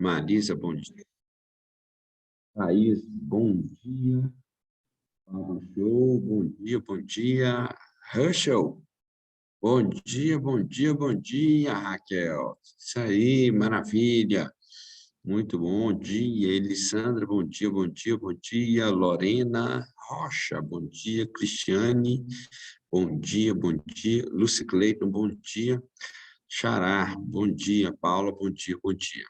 Marisa, bom dia. Thaís, bom dia. Pablo Show, bom dia, bom dia. Herschel, bom dia, Raquel. Isso aí, maravilha. Muito bom dia. Elisandra, bom dia. Lorena Rocha, bom dia. Cristiane, bom dia, bom dia. Lucy Cleiton, bom dia. Xará, bom dia. Paula, bom dia, bom dia.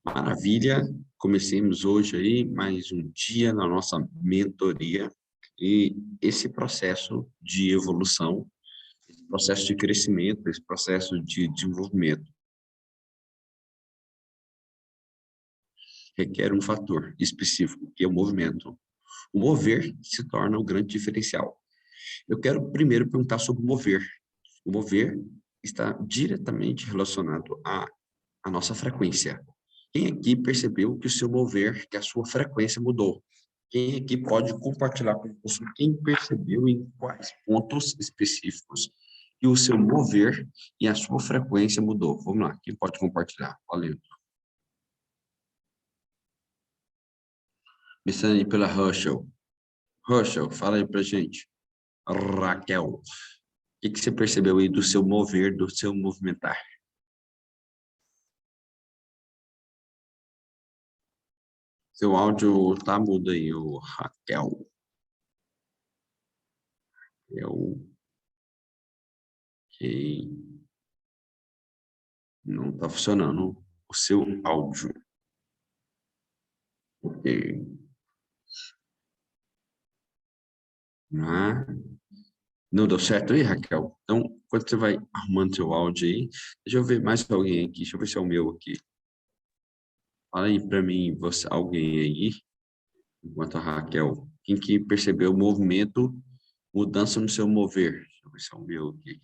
Maravilha, comecemos hoje aí mais um dia na nossa mentoria e esse processo de evolução, esse processo de crescimento, esse processo de desenvolvimento requer um fator específico, que é o movimento. O mover se torna o grande diferencial. Eu quero primeiro perguntar sobre o mover. O mover está diretamente relacionado à nossa frequência. Quem aqui percebeu que o seu mover, que a sua frequência mudou? Quem aqui pode compartilhar conosco quem percebeu em quais pontos específicos que o seu mover e a sua frequência mudou? Vamos lá, quem pode compartilhar? Valeu. Começando aí pela Herschel. Herschel, fala aí pra gente. Raquel, o que você percebeu aí do seu mover, do seu movimentar? Seu áudio tá mudo aí, o Raquel. Ok. Não está funcionando o seu áudio. Ok. Ah, não deu certo aí, Raquel? Então, quando você vai arrumando seu áudio aí, deixa eu ver mais alguém aqui. Deixa eu ver se é o meu aqui. Fala aí para mim, você, alguém aí, enquanto a Raquel, quem que percebeu o movimento, mudança no seu mover? Deixa eu ver se é o meu aqui.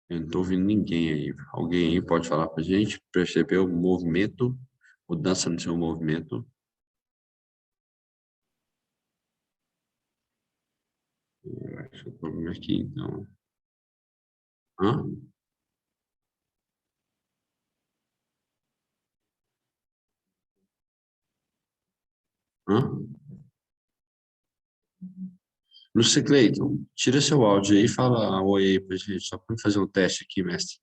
Eu não estou ouvindo ninguém aí. Alguém aí pode falar para a gente? Percebeu o movimento, mudança no seu movimento? Eu acho que o problema é aqui, então. Hã? Hã? Lúcia Cleiton, tira seu áudio aí e fala um oi aí pra gente, só para fazer um teste aqui, mestre.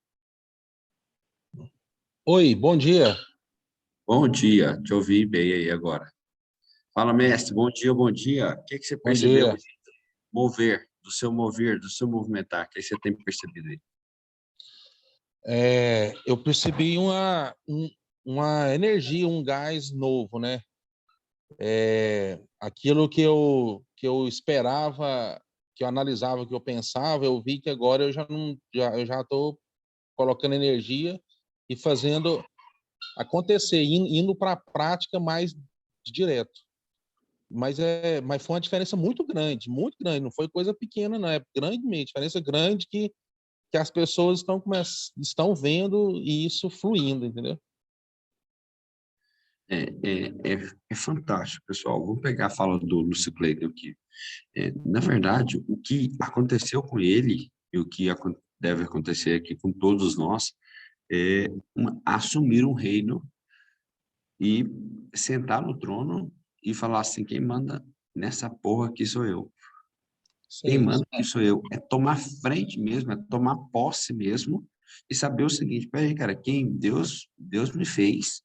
Oi, bom dia. Bom dia, te ouvi bem aí agora. Fala, mestre, bom dia, bom dia. O que que você Bom percebeu dia. aí? Mover, do seu movimentar, o que você tem percebido aí? Eu percebi uma energia, um gás novo, né? Aquilo que eu esperava, que eu analisava, que eu pensava, eu vi que agora eu já não, eu já estou colocando energia e fazendo acontecer, indo para a prática mais direto. Mas foi uma diferença muito grande, muito grande. Não foi coisa pequena, não. É grandemente, diferença grande que as pessoas estão vendo e isso fluindo, entendeu? É fantástico, pessoal. Vamos pegar a fala do Lúcio Cleiton aqui. Na verdade, o que aconteceu com ele e o que deve acontecer aqui com todos nós é assumir um reino e sentar no trono e falar assim, quem manda nessa porra aqui sou eu. Quem Sim, manda aqui sou eu. É tomar frente mesmo, é tomar posse mesmo e saber o seguinte, peraí, cara, quem Deus me fez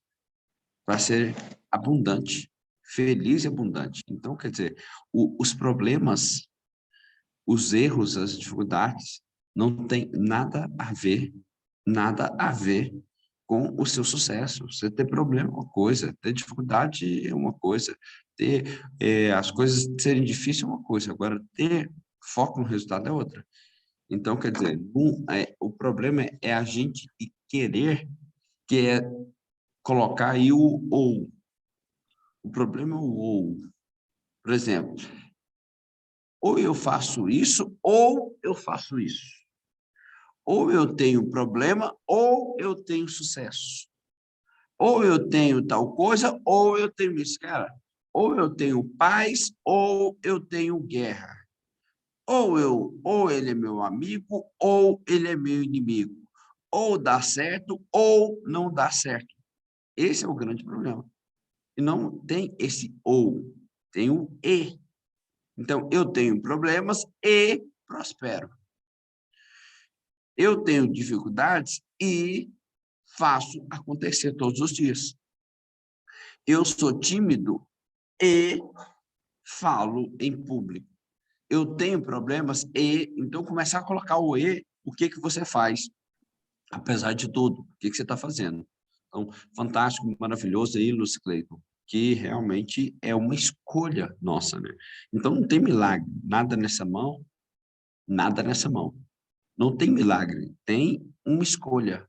para ser abundante, feliz e abundante. Então, quer dizer, os problemas, os erros, as dificuldades não tem nada a ver com o seu sucesso. Você ter problema é uma coisa, ter dificuldade é uma coisa, ter as coisas serem difíceis é uma coisa, agora ter foco no resultado é outra. Então, quer dizer, o problema é a gente querer, que é colocar aí o ou. O problema é o ou. Por exemplo, ou eu faço isso, ou eu faço isso. Ou eu tenho problema, ou eu tenho sucesso. Ou eu tenho tal coisa, ou eu tenho isso, cara. Ou eu tenho paz, ou eu tenho guerra. ou ele é meu amigo, ou ele é meu inimigo. Ou dá certo, ou não dá certo. Esse é o grande problema. E não tem esse ou, tem o e. Então, eu tenho problemas e prospero. Eu tenho dificuldades e faço acontecer todos os dias. Eu sou tímido e falo em público. Eu tenho problemas e, então, começar a colocar o e, o que que você faz, apesar de tudo, o que que você está fazendo. Então, fantástico, maravilhoso aí, Lúcio Cleiton, que realmente é uma escolha nossa, né? Então, não tem milagre, nada nessa mão, nada nessa mão. Não tem milagre, tem uma escolha.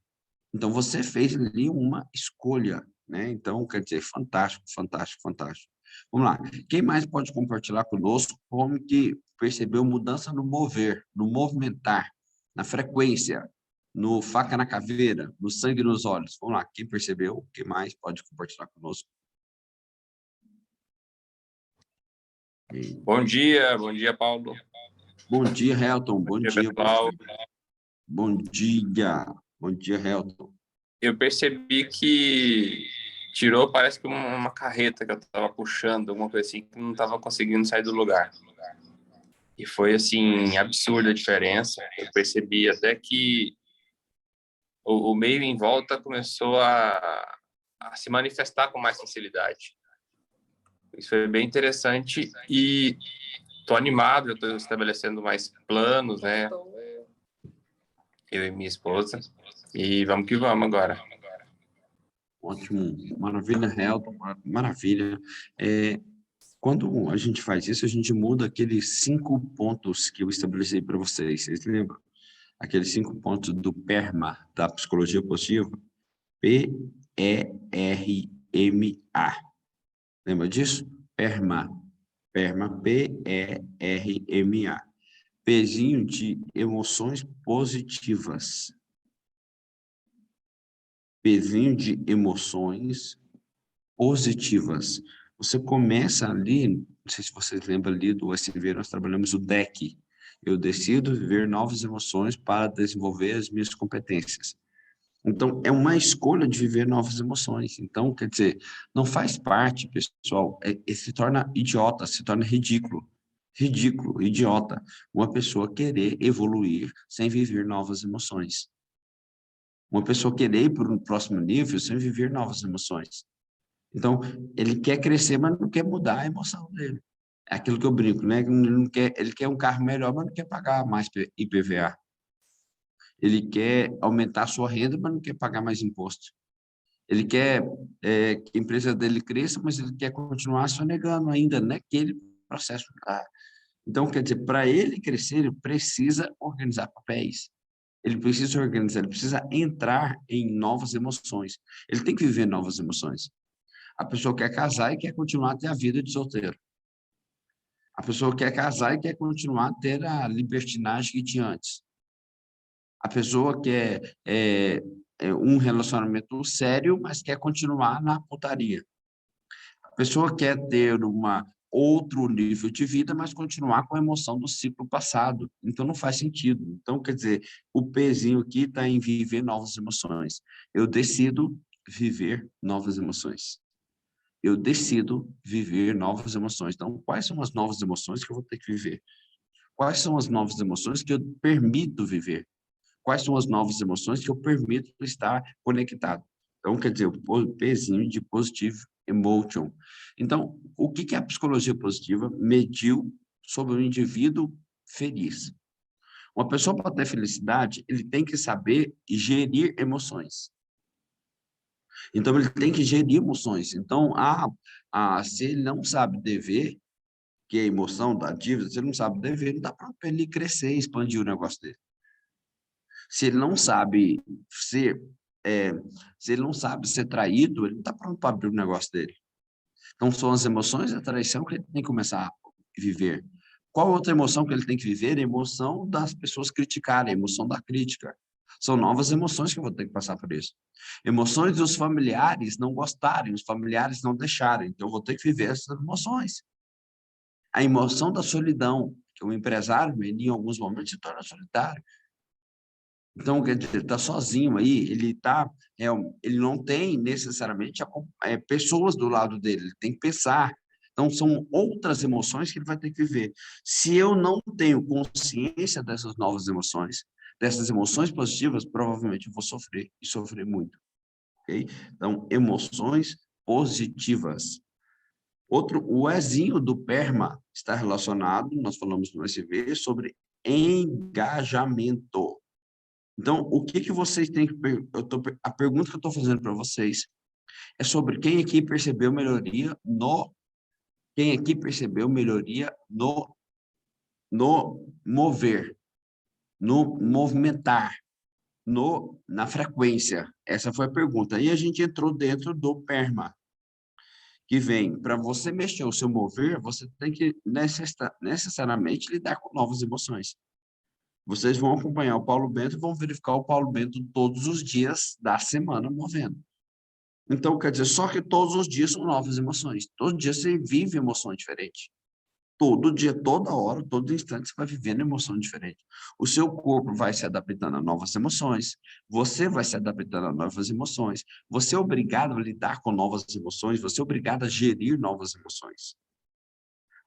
Então, você fez ali uma escolha, né? Então, quer dizer, fantástico, fantástico, fantástico. Vamos lá. Quem mais pode compartilhar conosco como que percebeu mudança no mover, no movimentar, na frequência, no faca na caveira, no sangue nos olhos? Vamos lá. Quem percebeu? Quem mais pode compartilhar conosco? Bom dia, Paulo. Bom dia, Helton. Bom dia, pessoal. Bom dia. Bom dia, Helton. Eu percebi que tirou, parece que uma carreta que eu estava puxando, alguma coisa assim, que não estava conseguindo sair do lugar. E foi, assim, absurda a diferença. Eu percebi até que o meio em volta começou a se manifestar com mais facilidade. Isso foi bem interessante e estou animado, eu estou estabelecendo mais planos, né? Eu e minha esposa. E vamos que vamos agora. Ótimo, maravilha, Helton, maravilha. Quando a gente faz isso, a gente muda aqueles 5 pontos que eu estabeleci para vocês. Vocês lembram? Aqueles 5 pontos do PERMA, da psicologia positiva. P-E-R-M-A. Lembra disso? PERMA. PERMA, P-E-R-M-A. Pezinho de emoções positivas. Pezinho de emoções positivas. Você começa ali, não sei se vocês lembram ali do SV, nós trabalhamos o DEC. Eu decido viver novas emoções para desenvolver as minhas competências. Então, é uma escolha de viver novas emoções. Então, quer dizer, não faz parte, pessoal, se torna idiota, se torna ridículo. Ridículo, idiota, uma pessoa querer evoluir sem viver novas emoções. Uma pessoa querer ir para um próximo nível sem viver novas emoções. Então, ele quer crescer, mas não quer mudar a emoção dele. É aquilo que eu brinco, né? Ele quer um carro melhor, mas não quer pagar mais IPVA. Ele quer aumentar a sua renda, mas não quer pagar mais imposto. Ele quer que a empresa dele cresça, mas ele quer continuar sonegando ainda naquele processo. Então, quer dizer, para ele crescer, ele precisa organizar papéis. Ele precisa organizar, ele precisa entrar em novas emoções. Ele tem que viver novas emoções. A pessoa quer casar e quer continuar a ter a vida de solteiro. A pessoa quer casar e quer continuar a ter a libertinagem que tinha antes. A pessoa quer um relacionamento sério, mas quer continuar na putaria. A pessoa quer ter outro nível de vida, mas continuar com a emoção do ciclo passado. Então, não faz sentido. Então, quer dizer, o pezinho aqui está em viver novas emoções. Eu decido viver novas emoções. Eu decido viver novas emoções. Então, quais são as novas emoções que eu vou ter que viver? Quais são as novas emoções que eu permito viver? Quais são as novas emoções que eu permito estar conectado? Então, quer dizer, o pezinho de positive emotion. Então, o que a psicologia positiva mediu sobre um indivíduo feliz? Uma pessoa para ter felicidade, ele tem que saber gerir emoções. Então, ele tem que gerir emoções. Então, se ele não sabe dever, que é a emoção da dívida, se ele não sabe dever, não dá para ele crescer e expandir o negócio dele. Se ele não sabe ser, se ele não sabe ser traído, ele não está pronto para abrir o negócio dele. Então, são as emoções da traição que ele tem que começar a viver. Qual outra emoção que ele tem que viver? A emoção das pessoas criticarem, a emoção da crítica. São novas emoções que eu vou ter que passar por isso. Emoções dos familiares não gostarem, os familiares não deixarem. Então, eu vou ter que viver essas emoções. A emoção da solidão. que o empresário, ele, em alguns momentos, se torna solitário. Então, quer dizer, ele está sozinho aí, ele não tem necessariamente pessoas do lado dele, ele tem que pensar. Então, são outras emoções que ele vai ter que viver. Se eu não tenho consciência dessas novas emoções, dessas emoções positivas, provavelmente eu vou sofrer, e sofrer muito. Okay? Então, emoções positivas. O Ezinho do PERMA está relacionado, nós falamos no SV, sobre engajamento. Então, o que vocês têm que... a pergunta que eu estou fazendo para vocês é sobre quem aqui percebeu melhoria no... Quem aqui percebeu melhoria no mover, no movimentar, na frequência? Essa foi a pergunta. E a gente entrou dentro do PERMA, que vem, para você mexer o seu mover, você tem que necessariamente lidar com novas emoções. Vocês vão acompanhar o Paulo Bento e vão verificar o Paulo Bento todos os dias da semana movendo. Então, quer dizer, só que todos os dias são novas emoções. Todo dia você vive emoções diferentes. Todo dia, toda hora, todo instante, você vai vivendo emoção diferente. O seu corpo vai se adaptando a novas emoções, você vai se adaptando a novas emoções, você é obrigado a lidar com novas emoções, você é obrigado a gerir novas emoções.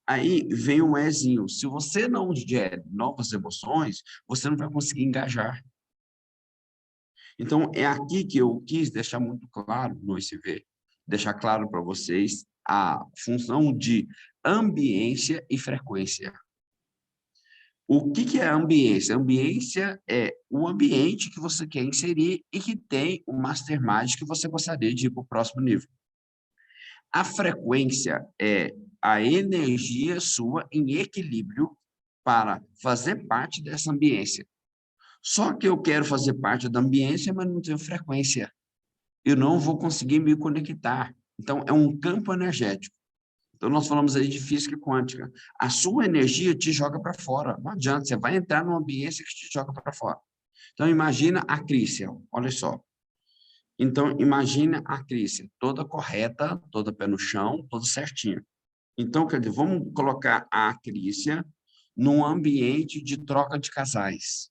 Aí vem o Ezinho. Se você não gere novas emoções, você não vai conseguir engajar. Então, é aqui que eu quis deixar muito claro no SV, deixar claro para vocês a função de ambiência e frequência. O que é ambiência? Ambiência é o ambiente que você quer inserir e que tem o mastermind que você gostaria de ir para o próximo nível. A frequência é a energia sua em equilíbrio para fazer parte dessa ambiência. Só que eu quero fazer parte da ambiência, mas não tenho frequência. Eu não vou conseguir me conectar. Então, é um campo energético. Então, nós falamos aí de física quântica. A sua energia te joga para fora. Não adianta, você vai entrar numa ambiência que te joga para fora. Então, imagina a Crícia, olha só. Então, imagina a Crícia, toda correta, toda pé no chão, toda certinha. Então, quer dizer, vamos colocar a Crícia num ambiente de troca de casais.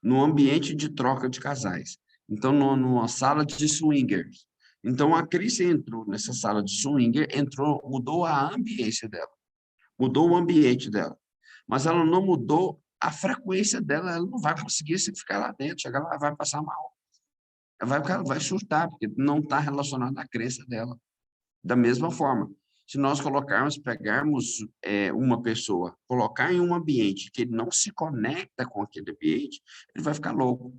No ambiente de troca de casais. Então, numa sala de swingers. Então, a Cris entrou nessa sala de swinger, mudou a ambiência dela, mudou o ambiente dela. Mas ela não mudou a frequência dela, ela não vai conseguir se ficar lá dentro, chegar lá, vai passar mal. Ela vai surtar, porque não está relacionado à crença dela. Da mesma forma, se nós pegarmos uma pessoa, colocar em um ambiente que ele não se conecta com aquele ambiente, ele vai ficar louco.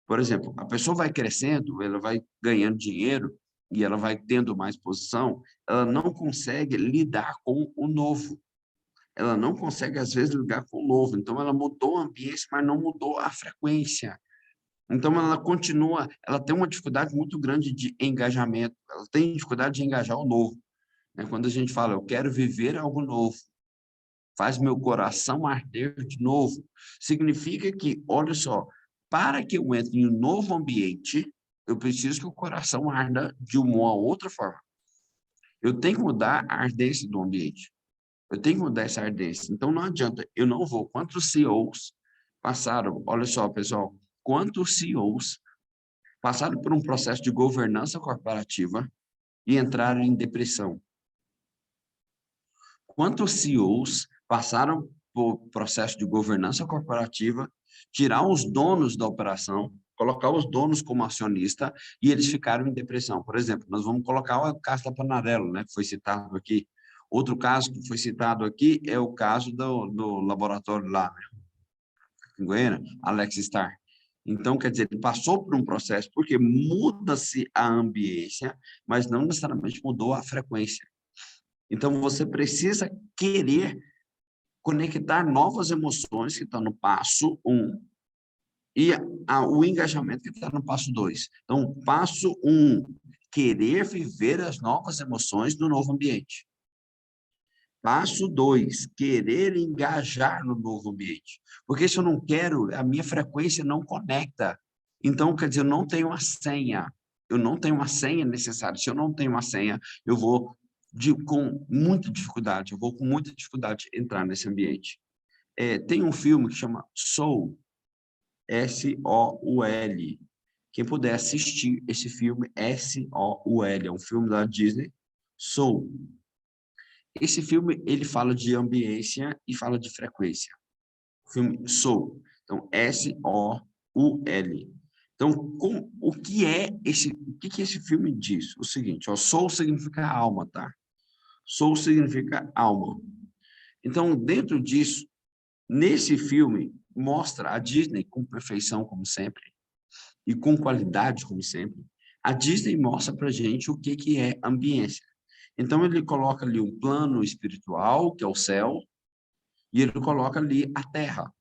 Por exemplo, a pessoa vai crescendo, ela vai ganhando dinheiro e ela vai tendo mais posição, ela não consegue lidar com o novo. Ela não consegue, às vezes, lidar com o novo. Então, ela mudou o ambiente, mas não mudou a frequência. Então, ela continua, ela tem uma dificuldade muito grande de engajamento, ela tem dificuldade de engajar o novo. Quando a gente fala, eu quero viver algo novo, faz meu coração arder de novo, significa que, olha só, para que eu entre em um novo ambiente, eu preciso que o coração arda de uma outra forma. Eu tenho que mudar a ardência do ambiente. Eu tenho que mudar essa ardência. Então, não adianta, eu não vou. Quantos CEOs passaram, olha só, pessoal, quantos CEOs passaram por um processo de governança corporativa e entraram em depressão? Quantos CEOs passaram por processo de governança corporativa, tirar os donos da operação, colocar os donos como acionista e eles ficaram em depressão? Por exemplo, nós vamos colocar o caso da Panarello, né, que foi citado aqui. Outro caso que foi citado aqui é o caso do laboratório lá, né, em Goiânia, Alex Starr. Então, quer dizer, ele passou por um processo, porque muda-se a ambiência, mas não necessariamente mudou a frequência. Então, você precisa querer conectar novas emoções que estão no passo 1 e o engajamento que está no passo 2. Então, passo 1, querer viver as novas emoções do novo ambiente. Passo 2, querer engajar no novo ambiente. Porque se eu não quero, a minha frequência não conecta. Então, quer dizer, eu não tenho uma senha. Eu não tenho uma senha necessária. Se eu não tenho uma senha, eu vou com muita dificuldade, eu vou com muita dificuldade entrar nesse ambiente. Tem um filme que chama Soul, S-O-U-L. Quem puder assistir esse filme, S-O-U-L, é um filme da Disney, Soul. Esse filme, ele fala de ambiência e fala de frequência. O filme Soul. Então, S-O-U-L. Então, o que esse filme diz? O seguinte, ó, soul significa alma, tá? Soul significa alma. Então, dentro disso, nesse filme, mostra a Disney com perfeição, como sempre, e com qualidade, como sempre. A Disney mostra pra gente o que é ambiência. Então, ele coloca ali um plano espiritual, que é o céu, e ele coloca ali a terra.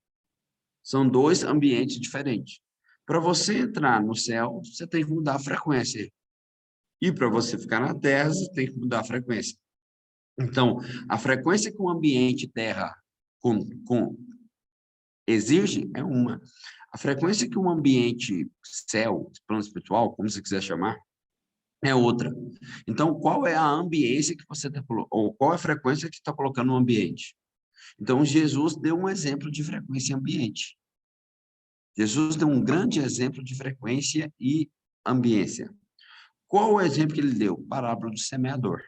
São dois ambientes diferentes. Para você entrar no céu, você tem que mudar a frequência. E para você ficar na terra, você tem que mudar a frequência. Então, a frequência que o ambiente terra exige é uma. A frequência que o ambiente céu, plano espiritual, como você quiser chamar, é outra. Então, qual é a ambiência que você está colocando, ou qual é a frequência que está colocando no ambiente? Então, Jesus deu um exemplo de frequência e ambiente. Jesus deu um grande exemplo de frequência e ambiência. Qual o exemplo que ele deu? Parábola do semeador.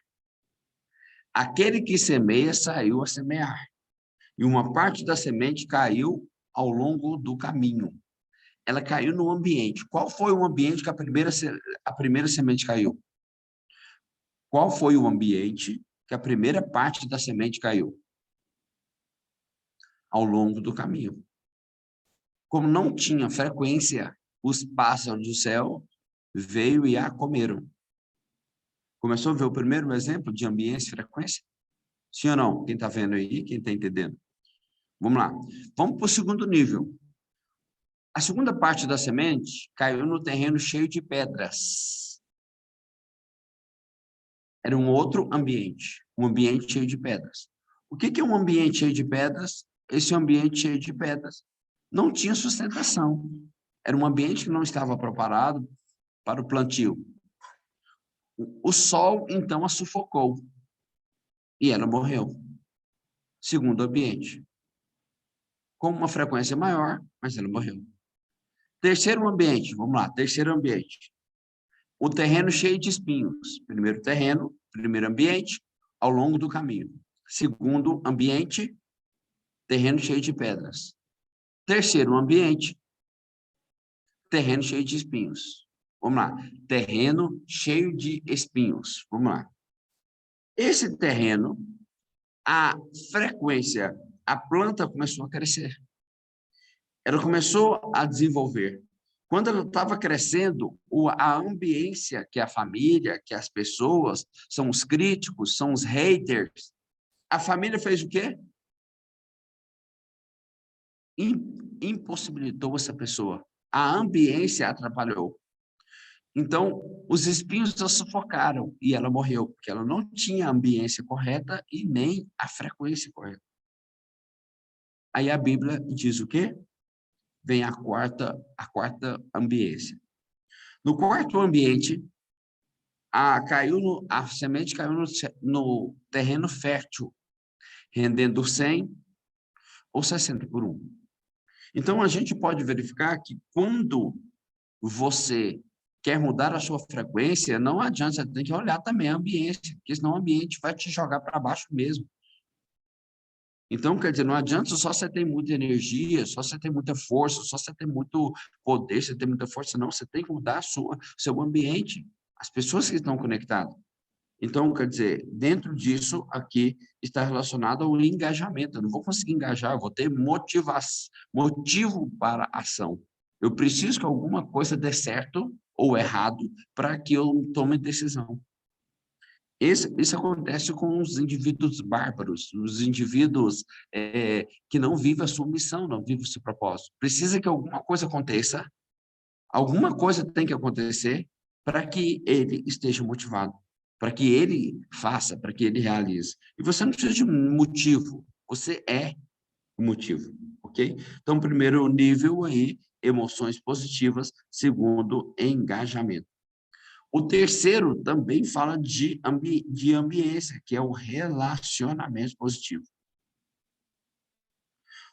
Aquele que semeia saiu a semear, e uma parte da semente caiu ao longo do caminho. Ela caiu no ambiente. Qual foi o ambiente que a primeira semente caiu? Qual foi o ambiente que a primeira parte da semente caiu? Ao longo do caminho. Como não tinha frequência, os pássaros do céu veio e a comeram. Começou a ver o primeiro exemplo de ambiência e frequência? Sim ou não? Quem está vendo aí, quem está entendendo? Vamos lá. Vamos para o segundo nível. A segunda parte da semente caiu no terreno cheio de pedras. Era um outro ambiente, um ambiente cheio de pedras. O que é um ambiente cheio de pedras? Esse ambiente cheio de pedras não tinha sustentação. Era um ambiente que não estava preparado para o plantio. O sol, então, a sufocou. E ela morreu. Segundo ambiente. Com uma frequência maior, mas ela morreu. Terceiro ambiente, vamos lá, terceiro ambiente. O terreno cheio de espinhos. Primeiro terreno, primeiro ambiente, ao longo do caminho. Segundo ambiente, terreno cheio de pedras. Terceiro ambiente, terreno cheio de espinhos. Vamos lá, terreno cheio de espinhos. Vamos lá. Esse terreno, a frequência, a planta começou a crescer. Ela começou a desenvolver. Quando ela estava crescendo, a ambiência, que é a família, que as pessoas, são os críticos, são os haters, a família fez o quê? Impossibilitou essa pessoa. A ambiência atrapalhou. Então, os espinhos a sufocaram e ela morreu, porque ela não tinha a ambiência correta e nem a frequência correta. Aí a Bíblia diz o quê? Vem a quarta ambiência. No quarto ambiente, a semente caiu no terreno fértil, rendendo 100 ou 60 por 1. Então, a gente pode verificar que quando você quer mudar a sua frequência, não adianta, você tem que olhar também a ambiência, porque senão o ambiente vai te jogar para baixo mesmo. Então, quer dizer, não adianta só você ter muita energia, só você ter muita força, só você ter muito poder, você ter muita força, não, você tem que mudar seu ambiente, as pessoas que estão conectadas. Então, quer dizer, dentro disso aqui está relacionado ao engajamento. Eu não vou conseguir engajar, eu vou ter motivo para a ação. Eu preciso que alguma coisa dê certo ou errado para que eu tome decisão. Isso acontece com os indivíduos bárbaros, os indivíduos que não vivem a sua missão, não vivem o seu propósito. Precisa que alguma coisa aconteça, alguma coisa tem que acontecer para que ele esteja motivado, para que ele faça, para que ele realize. E você não precisa de um motivo, você é o motivo, ok? Então, primeiro nível aí, emoções positivas, segundo, engajamento. O terceiro também fala de ambiência, que é o relacionamento positivo.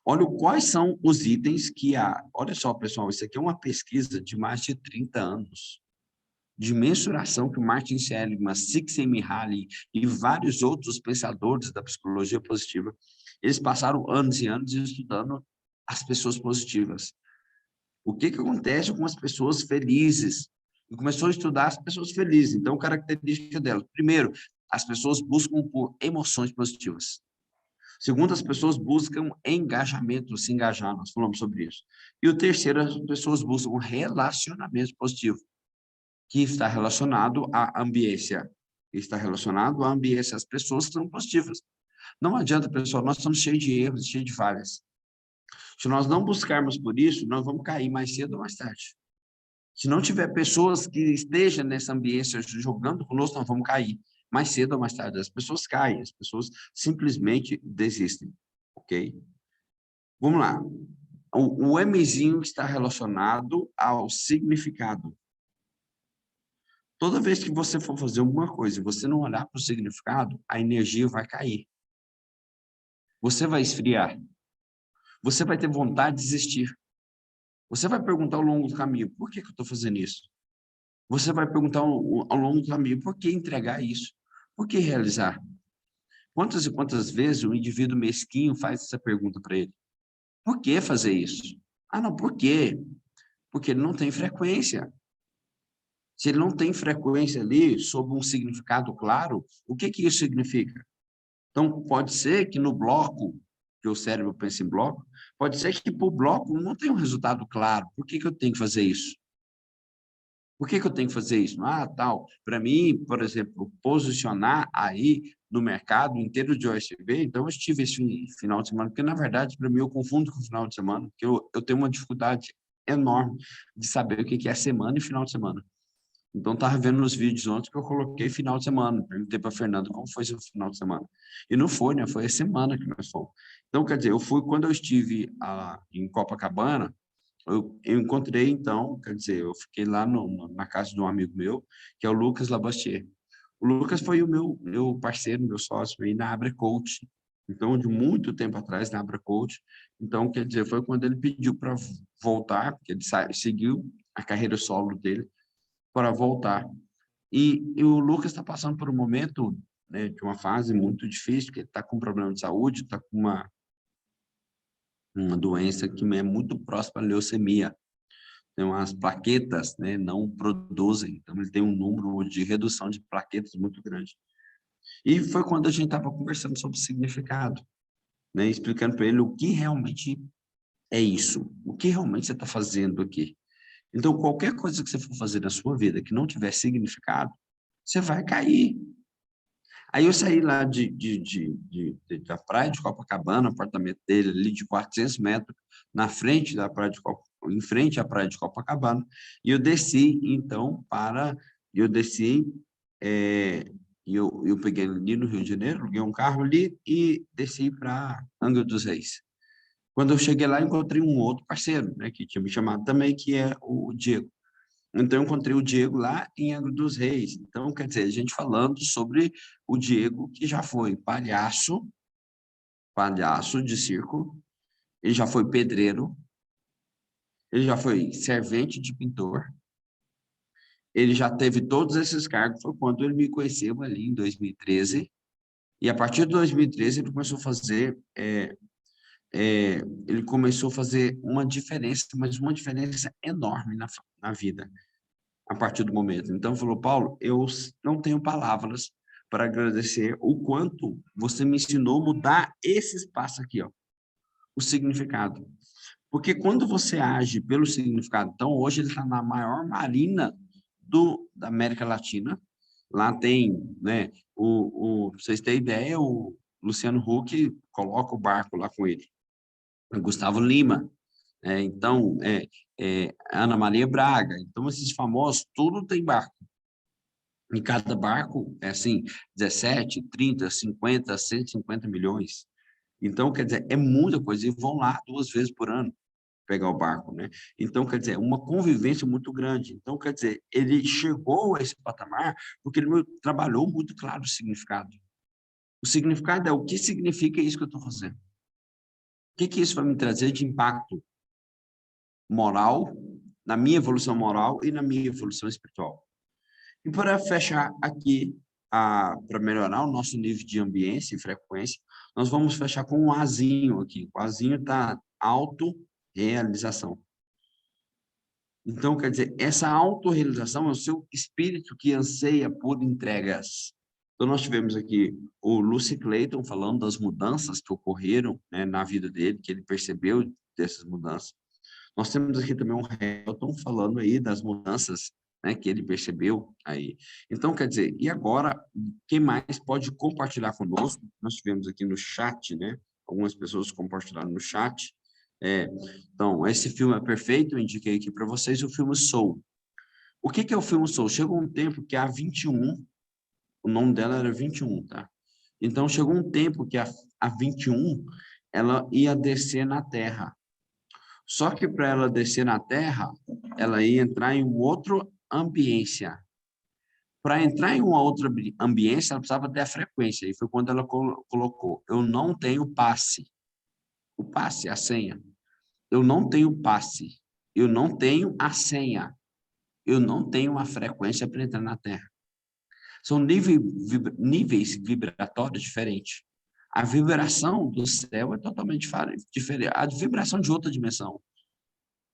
Olha quais são os itens que há. Olha só, pessoal, isso aqui é uma pesquisa de mais de 30 anos, de mensuração que o Martin Seligman, Csikszentmihalyi e vários outros pensadores da psicologia positiva, eles passaram anos e anos estudando as pessoas positivas. O que acontece com as pessoas felizes? E começou a estudar as pessoas felizes. Então, característica delas. Primeiro, as pessoas buscam por emoções positivas. Segundo, as pessoas buscam engajamento, se engajar. Nós falamos sobre isso. E o terceiro, as pessoas buscam um relacionamento positivo, que está relacionado à ambiência. Está relacionado à ambiência. As pessoas são positivas. Não adianta, pessoal, nós estamos cheios de erros, cheios de falhas. Se nós não buscarmos por isso, nós vamos cair mais cedo ou mais tarde. Se não tiver pessoas que estejam nessa ambiência jogando conosco, nós vamos cair. Mais cedo ou mais tarde. As pessoas caem, as pessoas simplesmente desistem. Ok? Vamos lá. O Mzinho está relacionado ao significado. Toda vez que você for fazer alguma coisa e você não olhar para o significado, a energia vai cair. Você vai esfriar. Você vai ter vontade de desistir. Você vai perguntar ao longo do caminho, por que eu estou fazendo isso? Você vai perguntar ao longo do caminho, por que entregar isso? Por que realizar? Quantas e quantas vezes o indivíduo mesquinho faz essa pergunta para ele? Por que fazer isso? Ah, não, por quê? Porque ele não tem frequência. Se ele não tem frequência ali, sob um significado claro, o que isso significa? Então, pode ser que no bloco, que o cérebro pensa em bloco, pode ser que para o bloco não tenha um resultado claro. Por que eu tenho que fazer isso? Por que eu tenho que fazer isso? Ah, tal. Para mim, por exemplo, posicionar aí no mercado inteiro de OSB, então eu estive esse final de semana, porque na verdade, para mim, eu confundo com o final de semana, porque eu tenho uma dificuldade enorme de saber o que é semana e final de semana. Então, estava vendo nos vídeos ontem que eu coloquei final de semana. Perguntei para a Fernanda como foi seu final de semana. E não foi, né? Foi a semana que nós fomos. Então, quer dizer, eu fui, quando eu estive em Copacabana, eu encontrei, então, quer dizer, eu fiquei lá na casa de um amigo meu, que é o Lucas Labastier. O Lucas foi o meu parceiro, meu sócio aí na Abra Coach. Então, de muito tempo atrás, na Abra Coach. Então, quer dizer, foi quando ele pediu para voltar, porque ele seguiu a carreira solo dele, para voltar. E o Lucas está passando por um momento, né, de uma fase muito difícil, porque ele está com um problema de saúde, está com uma doença que é muito próxima à leucemia. Tem umas plaquetas, né, não produzem, então ele tem um número de redução de plaquetas muito grande. E foi quando a gente estava conversando sobre significado, né, explicando para ele o que realmente é isso, o que realmente você está fazendo aqui. Então, qualquer coisa que você for fazer na sua vida que não tiver significado, você vai cair. Aí eu saí lá da praia de Copacabana, apartamento dele ali de 400 metros, na frente da praia de em frente à praia de Copacabana, e eu desci, então, eu desci, eu peguei ali no Rio de Janeiro, aluguei um carro ali e desci para Angra dos Reis. Quando eu cheguei lá, encontrei um outro parceiro, né, que tinha me chamado também, que é o Diego. Então, eu encontrei o Diego lá em Angra dos Reis. Então, quer dizer, a gente falando sobre o Diego, que já foi palhaço de circo, ele já foi pedreiro, ele já foi servente de pintor, ele já teve todos esses cargos, foi quando ele me conheceu ali em 2013, e a partir de 2013 ele começou a fazer, ele começou a fazer uma diferença, mas uma diferença enorme na vida. A partir do momento. Então, falou, Paulo, eu não tenho palavras para agradecer o quanto você me ensinou a mudar esse espaço aqui, ó, o significado. Porque quando você age pelo significado, então hoje ele está na maior marina da América Latina, lá tem, né, pra vocês terem ideia, o Luciano Huck coloca o barco lá com ele, o Gustavo Lima, então, Ana Maria Braga. Então, esses famosos, tudo tem barco. E cada barco é assim, 17, 30, 50, 150 milhões. Então, quer dizer, é muita coisa. E vão lá 2 vezes por ano. pegar o barco, né? Então, quer dizer, uma convivência muito grande. Então, quer dizer, ele chegou a esse patamar porque ele trabalhou muito claro o significado. O significado é o que significa isso que eu estou fazendo. O que isso vai me trazer de impacto moral, na minha evolução moral e na minha evolução espiritual. E para fechar aqui, para melhorar o nosso nível de ambiência e frequência, nós vamos fechar com um Azinho aqui. O Azinho está autorrealização. Então, quer dizer, essa autorrealização é o seu espírito que anseia por entregas. Então, nós tivemos aqui o Lucy Clayton falando das mudanças que ocorreram, né, na vida dele, que ele percebeu dessas mudanças. Nós temos aqui também um Hamilton falando aí das mudanças, né, que ele percebeu aí. Então, quer dizer, e agora, quem mais pode compartilhar conosco? Nós tivemos aqui no chat, né? Algumas pessoas compartilharam no chat. Então, esse filme é perfeito, eu indiquei aqui para vocês o filme Soul. O que é o filme Soul? Chegou um tempo que a 21, o nome dela era 21, tá? Então, chegou um tempo que a 21, ela ia descer na Terra. Só que para ela descer na Terra, ela ia entrar em outra ambiência. Para entrar em uma outra ambiência, ela precisava ter a frequência. E foi quando ela colocou: eu não tenho passe. O passe, a senha. Eu não tenho passe. Eu não tenho a senha. Eu não tenho a frequência para entrar na Terra. São níveis vibratórios diferentes. A vibração do céu é totalmente diferente. A vibração de outra dimensão,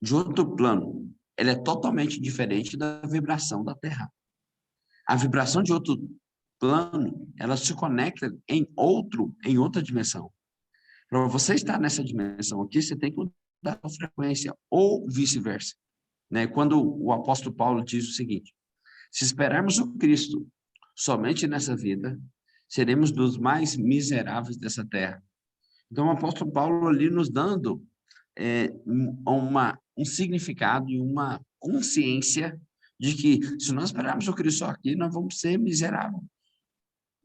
de outro plano, ela é totalmente diferente da vibração da Terra. A vibração de outro plano, ela se conecta em outra dimensão. Para você estar nessa dimensão aqui, você tem que mudar a frequência, ou vice-versa. Né? Quando o apóstolo Paulo diz o seguinte: se esperarmos o Cristo somente nessa vida, seremos dos mais miseráveis dessa terra. Então, o apóstolo Paulo ali nos dando um significado e uma consciência de que, se nós esperarmos o Cristo aqui, nós vamos ser miseráveis.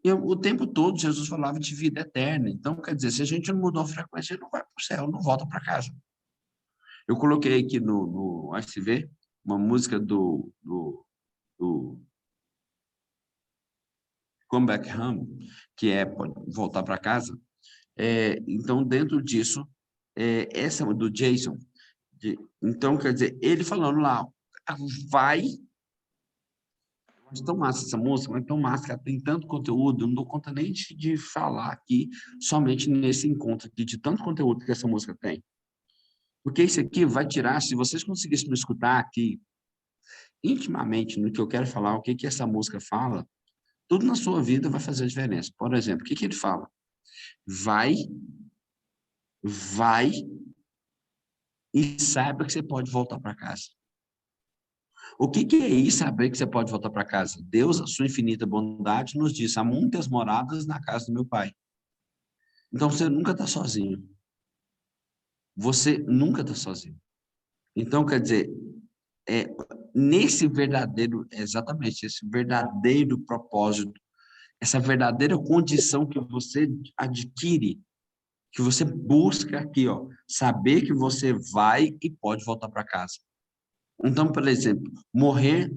E o tempo todo, Jesus falava de vida eterna. Então, quer dizer, se a gente não mudou a frequência, não vai para o céu, não volta para casa. Eu coloquei aqui no ASV uma música do Come Back Home, que é voltar para casa. Então, dentro disso, essa do Jason. Então, quer dizer, ele falando lá, vai. Mas tão massa essa música, mas tão massa, que tem tanto conteúdo, não dou conta nem de falar aqui, somente nesse encontro aqui, de tanto conteúdo que essa música tem. Porque isso aqui vai tirar, se vocês conseguissem me escutar aqui, intimamente, no que eu quero falar, o que essa música fala, tudo na sua vida vai fazer a diferença. Por exemplo, o que ele fala? Vai e saiba que você pode voltar para casa. O que é isso, saber que você pode voltar para casa? Deus, a sua infinita bondade, nos diz: há muitas moradas na casa do meu Pai. Então, você nunca está sozinho. Você nunca está sozinho. Então, quer dizer, exatamente, esse verdadeiro propósito, essa verdadeira condição que você adquire, que você busca aqui, ó, saber que você vai e pode voltar para casa. Então, por exemplo, morrer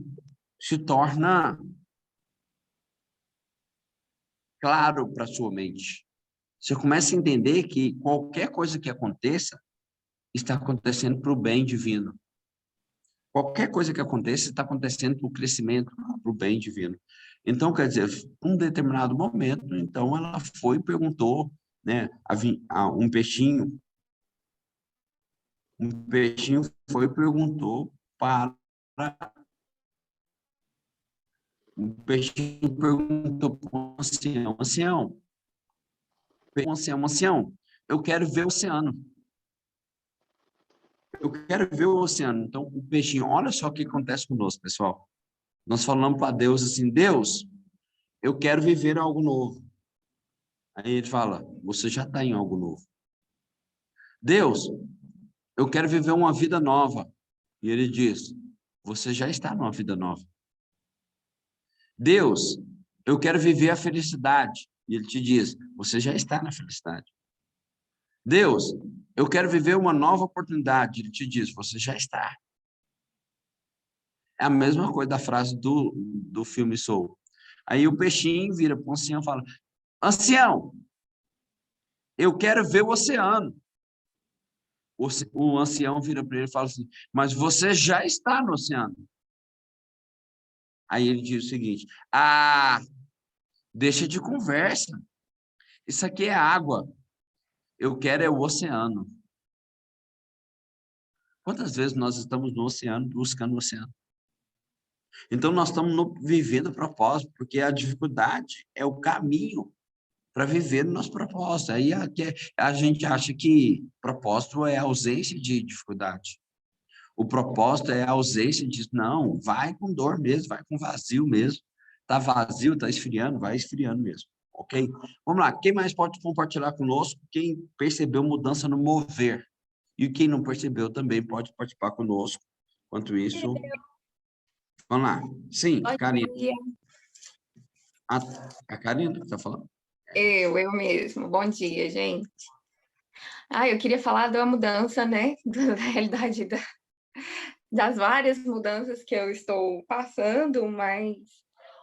se torna claro para sua mente. Você começa a entender que qualquer coisa que aconteça está acontecendo para o bem divino. Qualquer coisa que aconteça está acontecendo para o crescimento, para o bem divino. Então, quer dizer, um determinado momento, então ela foi e perguntou, né, um peixinho foi e perguntou para um peixinho perguntou para o ancião, eu quero ver o oceano. Eu quero ver o oceano. Então, o peixinho, olha só o que acontece conosco, pessoal. Nós falamos para Deus assim: Deus, eu quero viver algo novo. Aí ele fala: você já está em algo novo. Deus, eu quero viver uma vida nova. E ele diz: você já está numa vida nova. Deus, eu quero viver a felicidade. E ele te diz: você já está na felicidade. Deus, eu quero viver uma nova oportunidade. Ele te diz, você já está. É a mesma coisa da frase do filme Soul. Aí o peixinho vira para o ancião e fala, ancião, eu quero ver o oceano. O ancião vira para ele e fala assim, mas você já está no oceano. Aí ele diz o seguinte, deixa de conversa. Isso aqui é água. Eu quero é o oceano. Quantas vezes nós estamos no oceano, buscando o oceano? Então, nós estamos vivendo o propósito, porque a dificuldade é o caminho para viver o nosso propósito. Aí a gente acha que propósito é a ausência de dificuldade. O propósito é a ausência de... Não, vai com dor mesmo, vai com vazio mesmo. Está vazio, está esfriando, vai esfriando mesmo. Ok? Vamos lá, quem mais pode compartilhar conosco? Quem percebeu mudança no mover? E quem não percebeu também pode participar conosco. Enquanto isso... Vamos lá. Sim, Bom Karina. dia. A Karina que está falando? Eu mesmo. Bom dia, gente. Eu queria falar da mudança, né? Da realidade das várias mudanças que eu estou passando, mas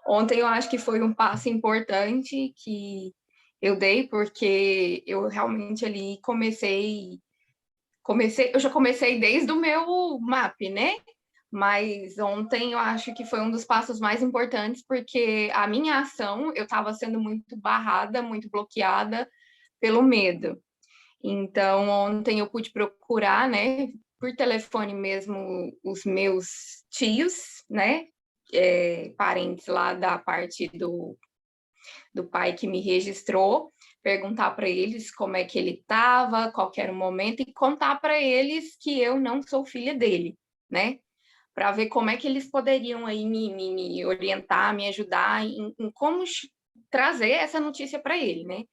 ontem eu acho que foi um passo importante que eu dei, porque eu realmente ali eu já comecei desde o meu MAP, né? Mas ontem eu acho que foi um dos passos mais importantes, porque a minha ação, eu estava sendo muito barrada, muito bloqueada pelo medo. Então, ontem eu pude procurar, né, por telefone mesmo, os meus tios, né, parentes lá da parte do pai que me registrou, perguntar para eles como é que ele estava, qual era o momento, e contar para eles que eu não sou filha dele, né? Para ver como é que eles poderiam aí me orientar, me ajudar em como trazer essa notícia para ele, né?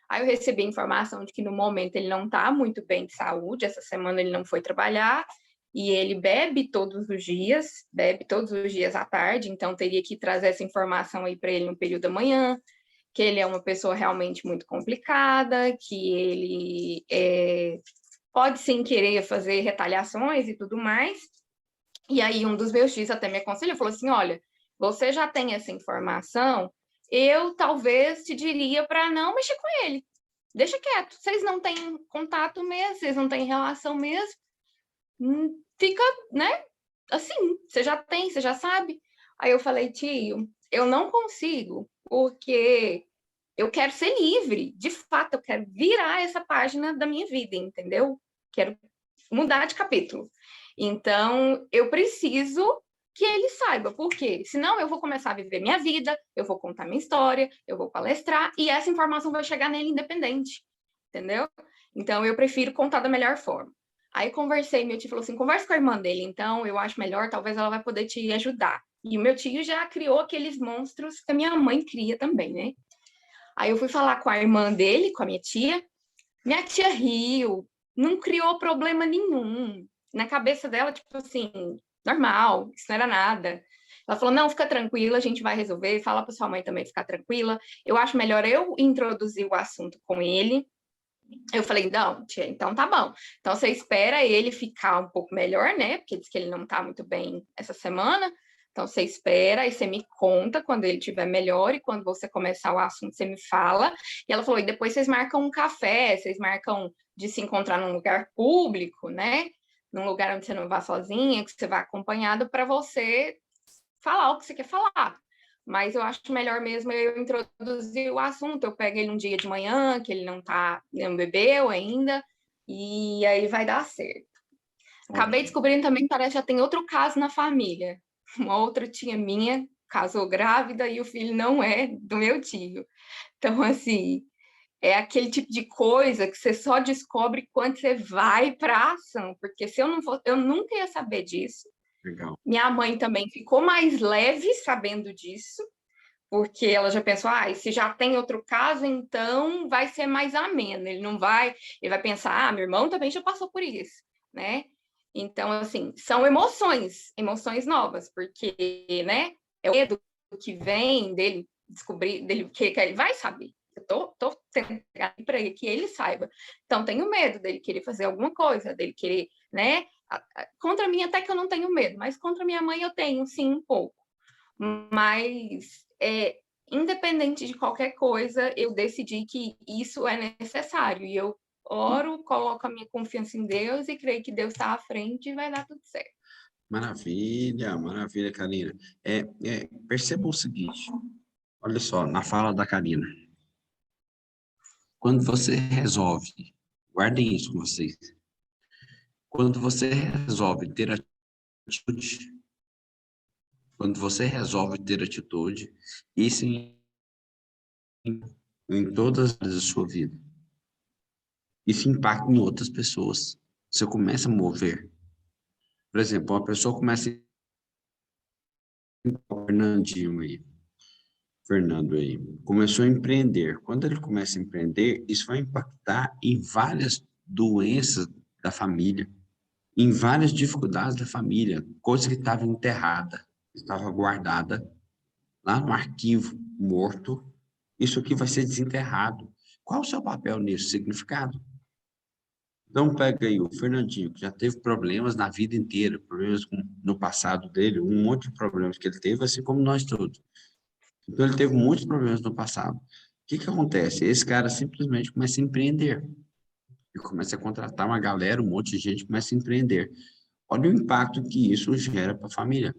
Aí eu recebi a informação de que no momento ele não está muito bem de saúde, essa semana ele não foi trabalhar, e ele bebe todos os dias à tarde, então teria que trazer essa informação aí para ele no período da manhã, que ele é uma pessoa realmente muito complicada, que ele pode sim querer fazer retaliações e tudo mais. E aí um dos meus tios até me aconselhou, falou assim, olha, você já tem essa informação, eu talvez te diria para não mexer com ele. Deixa quieto, vocês não têm contato mesmo, vocês não têm relação mesmo, fica, né, assim, você já sabe. Aí eu falei, tio, eu não consigo, porque eu quero ser livre, de fato, eu quero virar essa página da minha vida, entendeu? Quero mudar de capítulo. Então, eu preciso que ele saiba, porque senão eu vou começar a viver minha vida, eu vou contar minha história, eu vou palestrar, e essa informação vai chegar nele independente, entendeu? Então, eu prefiro contar da melhor forma. Aí conversei, meu tio falou assim, conversa com a irmã dele, então eu acho melhor, talvez ela vai poder te ajudar. E o meu tio já criou aqueles monstros que a minha mãe cria também, né? Aí eu fui falar com a irmã dele, com a minha tia riu, não criou problema nenhum. Na cabeça dela, tipo assim, normal, isso não era nada. Ela falou, não, fica tranquila, a gente vai resolver, fala para sua mãe também ficar tranquila. Eu acho melhor eu introduzir o assunto com ele. Eu falei, não, tia, então tá bom. Então você espera ele ficar um pouco melhor, né? Porque diz que ele não tá muito bem essa semana. Então você espera e você me conta quando ele estiver melhor e quando você começar o assunto você me fala. E ela falou, e depois vocês marcam um café, vocês marcam de se encontrar num lugar público, né? Num lugar onde você não vá sozinha, que você vá acompanhado para você falar o que você quer falar. Mas eu acho melhor mesmo eu introduzir o assunto. Eu pego ele um dia de manhã, que ele não bebeu ainda, e aí vai dar certo. Acabei descobrindo também que parece que já tem outro caso na família. Uma outra tia minha casou grávida e o filho não é do meu tio. Então, assim, é aquele tipo de coisa que você só descobre quando você vai para a ação, porque se eu não fosse, eu nunca ia saber disso. Legal. Minha mãe também ficou mais leve sabendo disso, porque ela já pensou, se já tem outro caso, então vai ser mais ameno. Ele vai pensar, meu irmão também já passou por isso, né? Então, assim, são emoções novas, porque, né, é o medo que vem dele descobrir, dele que ele vai saber. tô tentando para ele que ele saiba. Então, tenho medo dele querer fazer alguma coisa, dele querer, né? Contra mim, até que eu não tenho medo, mas contra minha mãe eu tenho, sim, um pouco. Mas, independente de qualquer coisa, eu decidi que isso é necessário. E eu oro, coloco a minha confiança em Deus e creio que Deus está à frente e vai dar tudo certo. Maravilha, maravilha, Karina. Perceba o seguinte, olha só, na fala da Karina. Quando você resolve, guardem isso com vocês. Quando você resolve ter atitude, quando você resolve ter atitude, isso em todas as áreas da sua vida. Isso impacta em outras pessoas. Você começa a mover. Por exemplo, uma pessoa começa Fernando aí, começou a empreender. Quando ele começa a empreender, isso vai impactar em várias doenças da família, em várias dificuldades da família, coisa que estava enterrada, estava guardada lá no arquivo, morto. Isso aqui vai ser desenterrado. Qual o seu papel nisso? Significado? Então, pega aí o Fernandinho, que já teve problemas na vida inteira, problemas no passado dele, um monte de problemas que ele teve, assim como nós todos. Então, ele teve muitos problemas no passado. O que que acontece? Esse cara simplesmente começa a empreender. Ele começa a contratar uma galera, um monte de gente começa a empreender. Olha o impacto que isso gera para a família.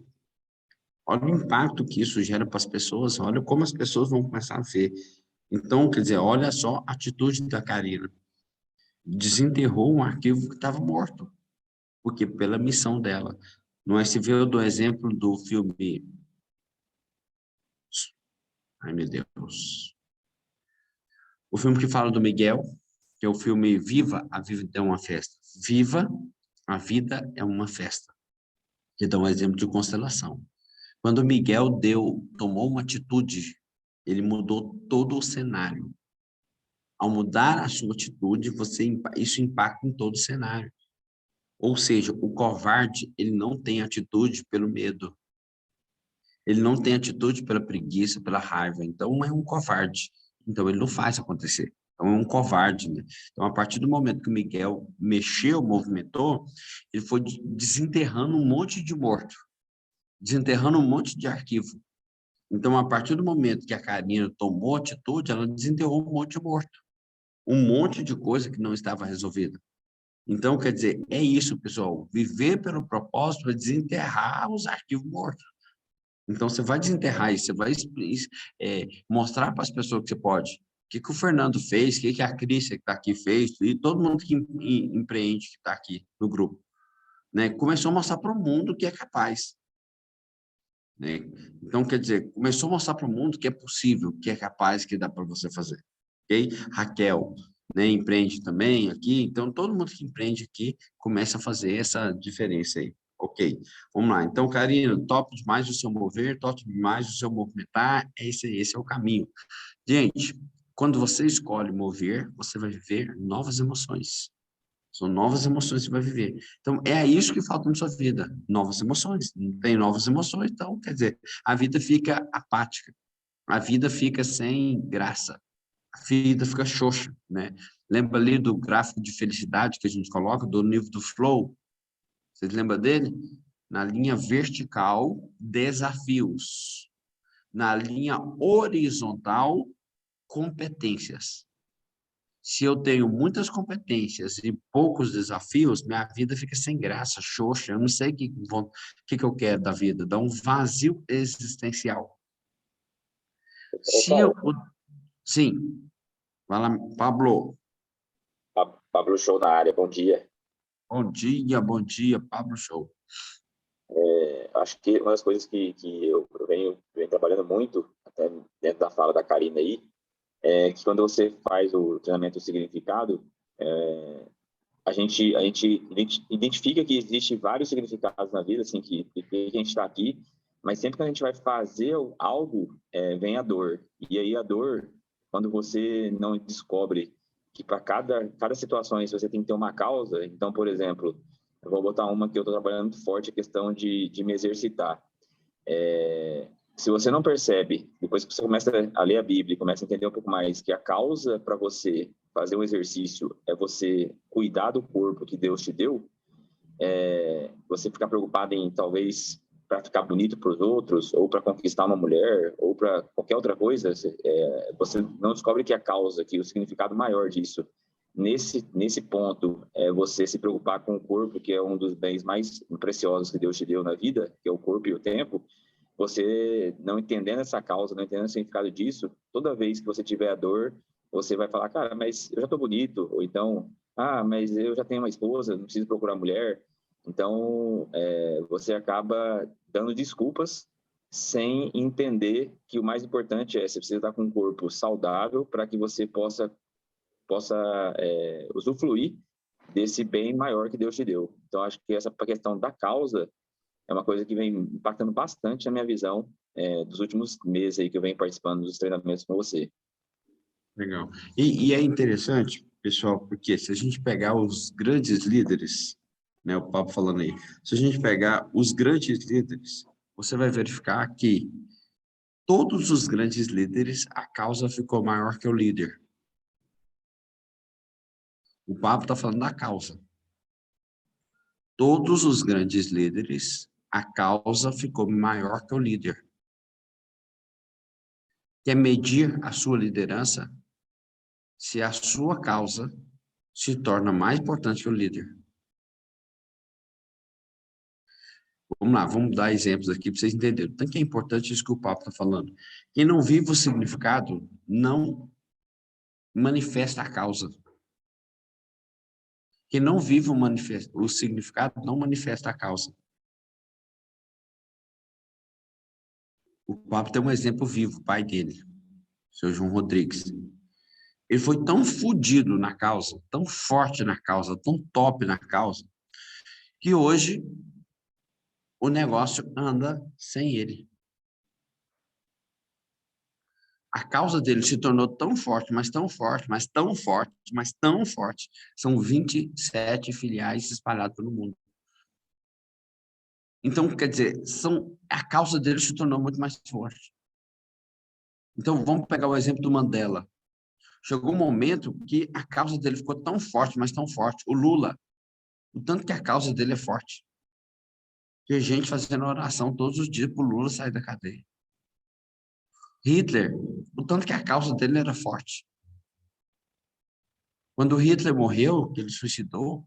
Olha o impacto que isso gera para as pessoas. Olha como as pessoas vão começar a ver. Então, quer dizer, olha só a atitude da Karina. Desenterrou um arquivo que estava morto. Porque pela missão dela. Nós se viu do exemplo do filme... Ai, meu Deus. O filme que fala do Miguel, que é o filme Viva, a Vida é uma Festa. Viva, a Vida é uma Festa. Que dá um exemplo de constelação. Quando o Miguel tomou uma atitude, ele mudou todo o cenário. Ao mudar a sua atitude, isso impacta em todo o cenário. Ou seja, o covarde, ele não tem atitude pelo medo. Ele não tem atitude pela preguiça, pela raiva. Então, é um covarde. Então, ele não faz acontecer. Então, é um covarde, né? Então, a partir do momento que o Miguel mexeu, movimentou, ele foi desenterrando um monte de morto, desenterrando um monte de arquivo. Então, a partir do momento que a Karina tomou atitude, ela desenterrou um monte de morto, um monte de coisa que não estava resolvida. Então, quer dizer, é isso, pessoal. Viver pelo propósito é desenterrar os arquivos mortos. Então, você vai desenterrar isso, você vai mostrar para as pessoas que você pode. O que o Fernando fez, o que a Cris que está aqui fez, e todo mundo que empreende que está aqui no grupo. Né? Começou a mostrar para o mundo que é capaz. Né? Então, quer dizer, começou a mostrar para o mundo que é possível, que é capaz, que dá para você fazer. Okay? Raquel, né, empreende também aqui, então todo mundo que empreende aqui começa a fazer essa diferença aí. Ok, vamos lá. Então, Karina, top demais o seu mover, top demais o seu movimentar, esse é o caminho. Gente, quando você escolhe mover, você vai viver novas emoções. São novas emoções que você vai viver. Então, é isso que falta na sua vida, novas emoções. Não tem novas emoções, então, quer dizer, a vida fica apática, a vida fica sem graça, a vida fica xoxa, né? Lembra ali do gráfico de felicidade que a gente coloca, do livro do Flow? Vocês lembram dele? Na linha vertical, desafios. Na linha horizontal, competências. Se eu tenho muitas competências e poucos desafios, minha vida fica sem graça, xoxa. Eu não sei o que eu quero da vida. Dá um vazio existencial. Se eu... Sim. Vai lá, Pablo. Pablo Show na área, bom dia. Bom dia, Pablo Show. Acho que uma das coisas que eu venho trabalhando muito, até dentro da fala da Karina aí, é que quando você faz o treinamento significado, a gente identifica que existe vários significados na vida, assim, que a gente está aqui, mas sempre que a gente vai fazer algo, vem a dor. E aí a dor, quando você não descobre que para cada situação você tem que ter uma causa. Então, por exemplo, eu vou botar uma que eu estou trabalhando muito forte, a questão de me exercitar. Se você não percebe, depois que você começa a ler a Bíblia, começa a entender um pouco mais que a causa para você fazer um exercício é você cuidar do corpo que Deus te deu, você ficar preocupado em, talvez, para ficar bonito para os outros, ou para conquistar uma mulher, ou para qualquer outra coisa, você não descobre que a causa, que o significado maior disso, nesse ponto, é você se preocupar com o corpo, que é um dos bens mais preciosos que Deus te deu na vida, que é o corpo e o tempo. Você não entendendo essa causa, não entendendo o significado disso, toda vez que você tiver a dor, você vai falar, cara, mas eu já estou bonito, ou então, mas eu já tenho uma esposa, não preciso procurar mulher. Então, você acaba dando desculpas sem entender que o mais importante você precisa estar com um corpo saudável para que você possa usufruir desse bem maior que Deus te deu. Então, acho que essa questão da causa é uma coisa que vem impactando bastante a minha visão dos últimos meses aí que eu venho participando dos treinamentos com você. Legal. E é interessante, pessoal, porque se a gente pegar os grandes líderes, né, o Pablo falando aí, se a gente pegar os grandes líderes, você vai verificar que todos os grandes líderes, a causa ficou maior que o líder. O Pablo está falando da causa. Todos os grandes líderes, a causa ficou maior que o líder. Quer medir a sua liderança se a sua causa se torna mais importante que o líder. Vamos lá, vamos dar exemplos aqui para vocês entenderem. Tanto que é importante isso que o Pablo está falando. Quem não vive o significado não manifesta a causa. Quem não vive o significado não manifesta a causa. O Pablo tem um exemplo vivo, o pai dele, o seu João Rodrigues. Ele foi tão fodido na causa, tão forte na causa, tão top na causa, que hoje o negócio anda sem ele. A causa dele se tornou tão forte, mas tão forte, mas tão forte, mas tão forte. São 27 filiais espalhadas pelo mundo. Então, quer dizer, a causa dele se tornou muito mais forte. Então, vamos pegar o exemplo do Mandela. Chegou um momento que a causa dele ficou tão forte, mas tão forte. O Lula, o tanto que a causa dele é forte. Tem gente fazendo oração todos os dias para o Lula sair da cadeia. Hitler, o tanto que a causa dele era forte. Quando Hitler morreu, que ele suicidou,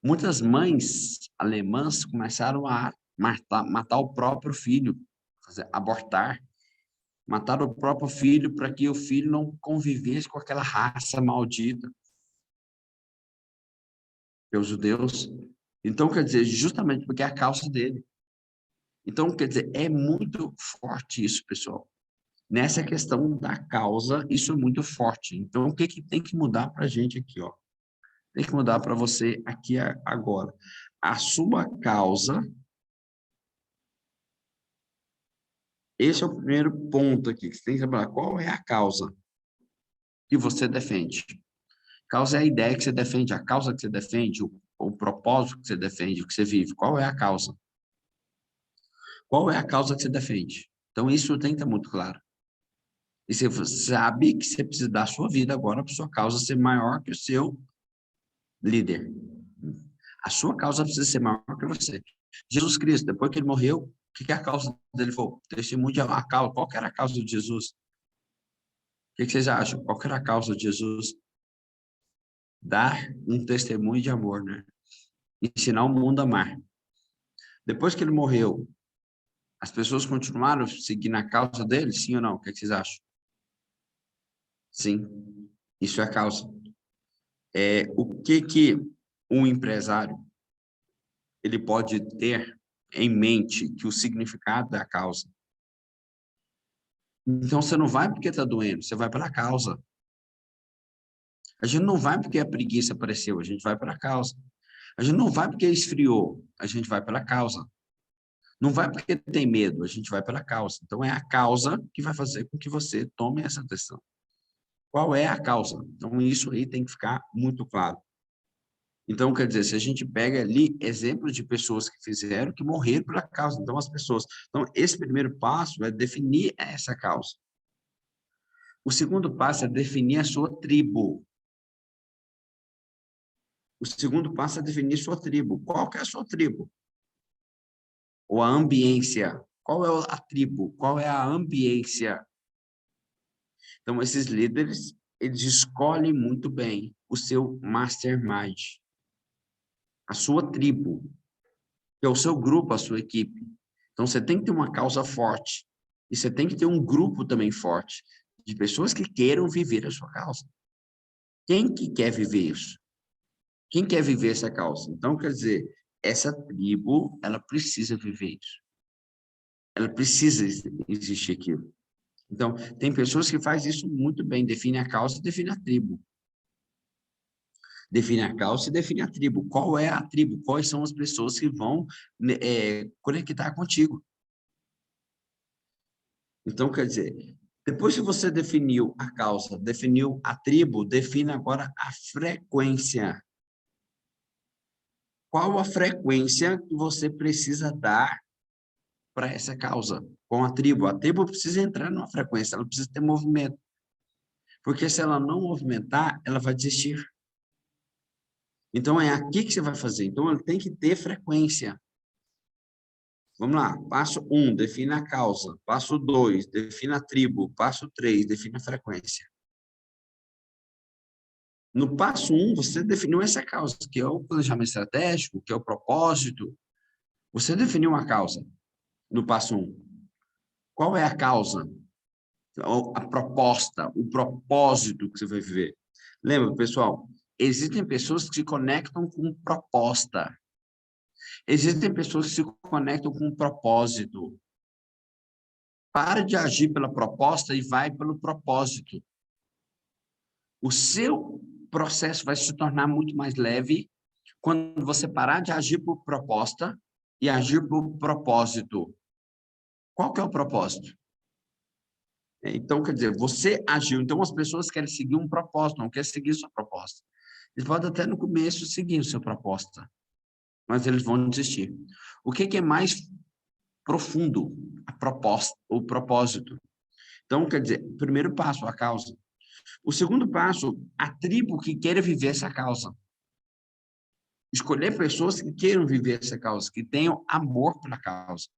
muitas mães alemãs começaram a matar o próprio filho, abortar, matar o próprio filho para que o filho não convivesse com aquela raça maldita pelos judeus. Então, quer dizer, justamente porque é a causa dele. Então, quer dizer, é muito forte isso, pessoal. Nessa questão da causa, isso é muito forte. Então, o que tem que mudar para a gente aqui, ó? Tem que mudar para você aqui agora. A sua causa, esse é o primeiro ponto aqui, que você tem que trabalhar. Qual é a causa que você defende? Causa é a ideia que você defende, a causa que você defende, o propósito que você defende, o que você vive. Qual é a causa? Qual é a causa que você defende? Então, isso tem que estar muito claro. E você sabe que você precisa dar a sua vida agora para sua causa ser maior que o seu líder. A sua causa precisa ser maior que você. Jesus Cristo, depois que ele morreu, o que é a causa dele? Foi testemunho de a causa. Qual que era a causa de Jesus? O que vocês acham? Qual que era a causa de Jesus? Dar um testemunho de amor, né? Ensinar o mundo a amar. Depois que ele morreu, as pessoas continuaram seguindo a causa dele? Sim ou não? O que vocês acham? Sim, isso é a causa. O que um empresário ele pode ter em mente que o significado é a causa? Então, você não vai porque está doendo, você vai pela causa. A gente não vai porque a preguiça apareceu, a gente vai pela causa. A gente não vai porque esfriou, a gente vai pela causa. Não vai porque tem medo, a gente vai pela causa. Então, é a causa que vai fazer com que você tome essa decisão. Qual é a causa? Então, isso aí tem que ficar muito claro. Então, quer dizer, se a gente pega ali exemplos de pessoas que fizeram, que morreram pela causa, então as pessoas... Então, esse primeiro passo é definir essa causa. O segundo passo é definir a sua tribo. O segundo passo é definir sua tribo. Qual que é a sua tribo? Ou a ambiência. Qual é a tribo? Qual é a ambiência? Então, esses líderes, eles escolhem muito bem o seu mastermind, a sua tribo, que é o seu grupo, a sua equipe. Então, você tem que ter uma causa forte. E você tem que ter um grupo também forte, de pessoas que queiram viver a sua causa. Quem que quer viver isso? Quem quer viver essa causa? Então, quer dizer, essa tribo, ela precisa viver isso. Ela precisa existir aquilo. Então, tem pessoas que fazem isso muito bem, define a causa e define a tribo. Define a causa e define a tribo. Qual é a tribo? Quais são as pessoas que vão conectar contigo? Então, quer dizer, depois que você definiu a causa, definiu a tribo, define agora a frequência. Qual a frequência que você precisa dar para essa causa com a tribo? A tribo precisa entrar numa frequência, ela precisa ter movimento. Porque se ela não movimentar, ela vai desistir. Então, é aqui que você vai fazer. Então, ela tem que ter frequência. Vamos lá. Passo 1, define a causa. Passo 2, define a tribo. Passo 3, define a frequência. No passo 1, você definiu essa causa, que é o planejamento estratégico, que é o propósito. Você definiu uma causa no passo 1. Qual é a causa? A proposta, o propósito que você vai viver. Lembra, pessoal? Existem pessoas que se conectam com proposta. Existem pessoas que se conectam com propósito. Para de agir pela proposta e vai pelo propósito. O seu processo vai se tornar muito mais leve quando você parar de agir por proposta e agir por propósito. Qual que é o propósito? Então, quer dizer, você agiu. Então, as pessoas querem seguir um propósito, não querem seguir sua proposta. Eles podem até no começo seguir a sua proposta, mas eles vão desistir. O que é mais profundo? A proposta, o propósito. Então, quer dizer, o primeiro passo, a causa. O segundo passo, a tribo que queira viver essa causa. Escolher pessoas que queiram viver essa causa, que tenham amor pela causa.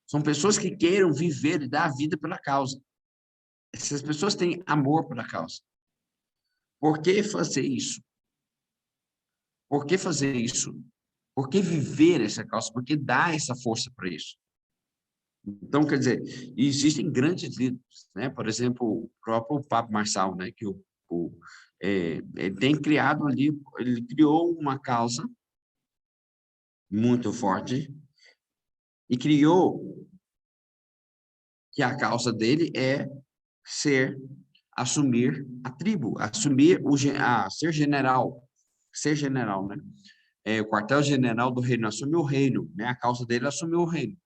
São pessoas que queiram viver e dar a vida pela causa. Essas pessoas têm amor pela causa. Por que fazer isso? Por que fazer isso? Por que viver essa causa? Por que dar essa força para isso? Então, quer dizer, existem grandes líderes, né? Por exemplo, o próprio Pablo Marçal, né? Que ele tem criado ali, ele criou uma causa muito forte e criou que a causa dele é assumir a tribo, ser general, né? O quartel-general do reino, assumiu o reino, né? A causa dele assumiu o reino.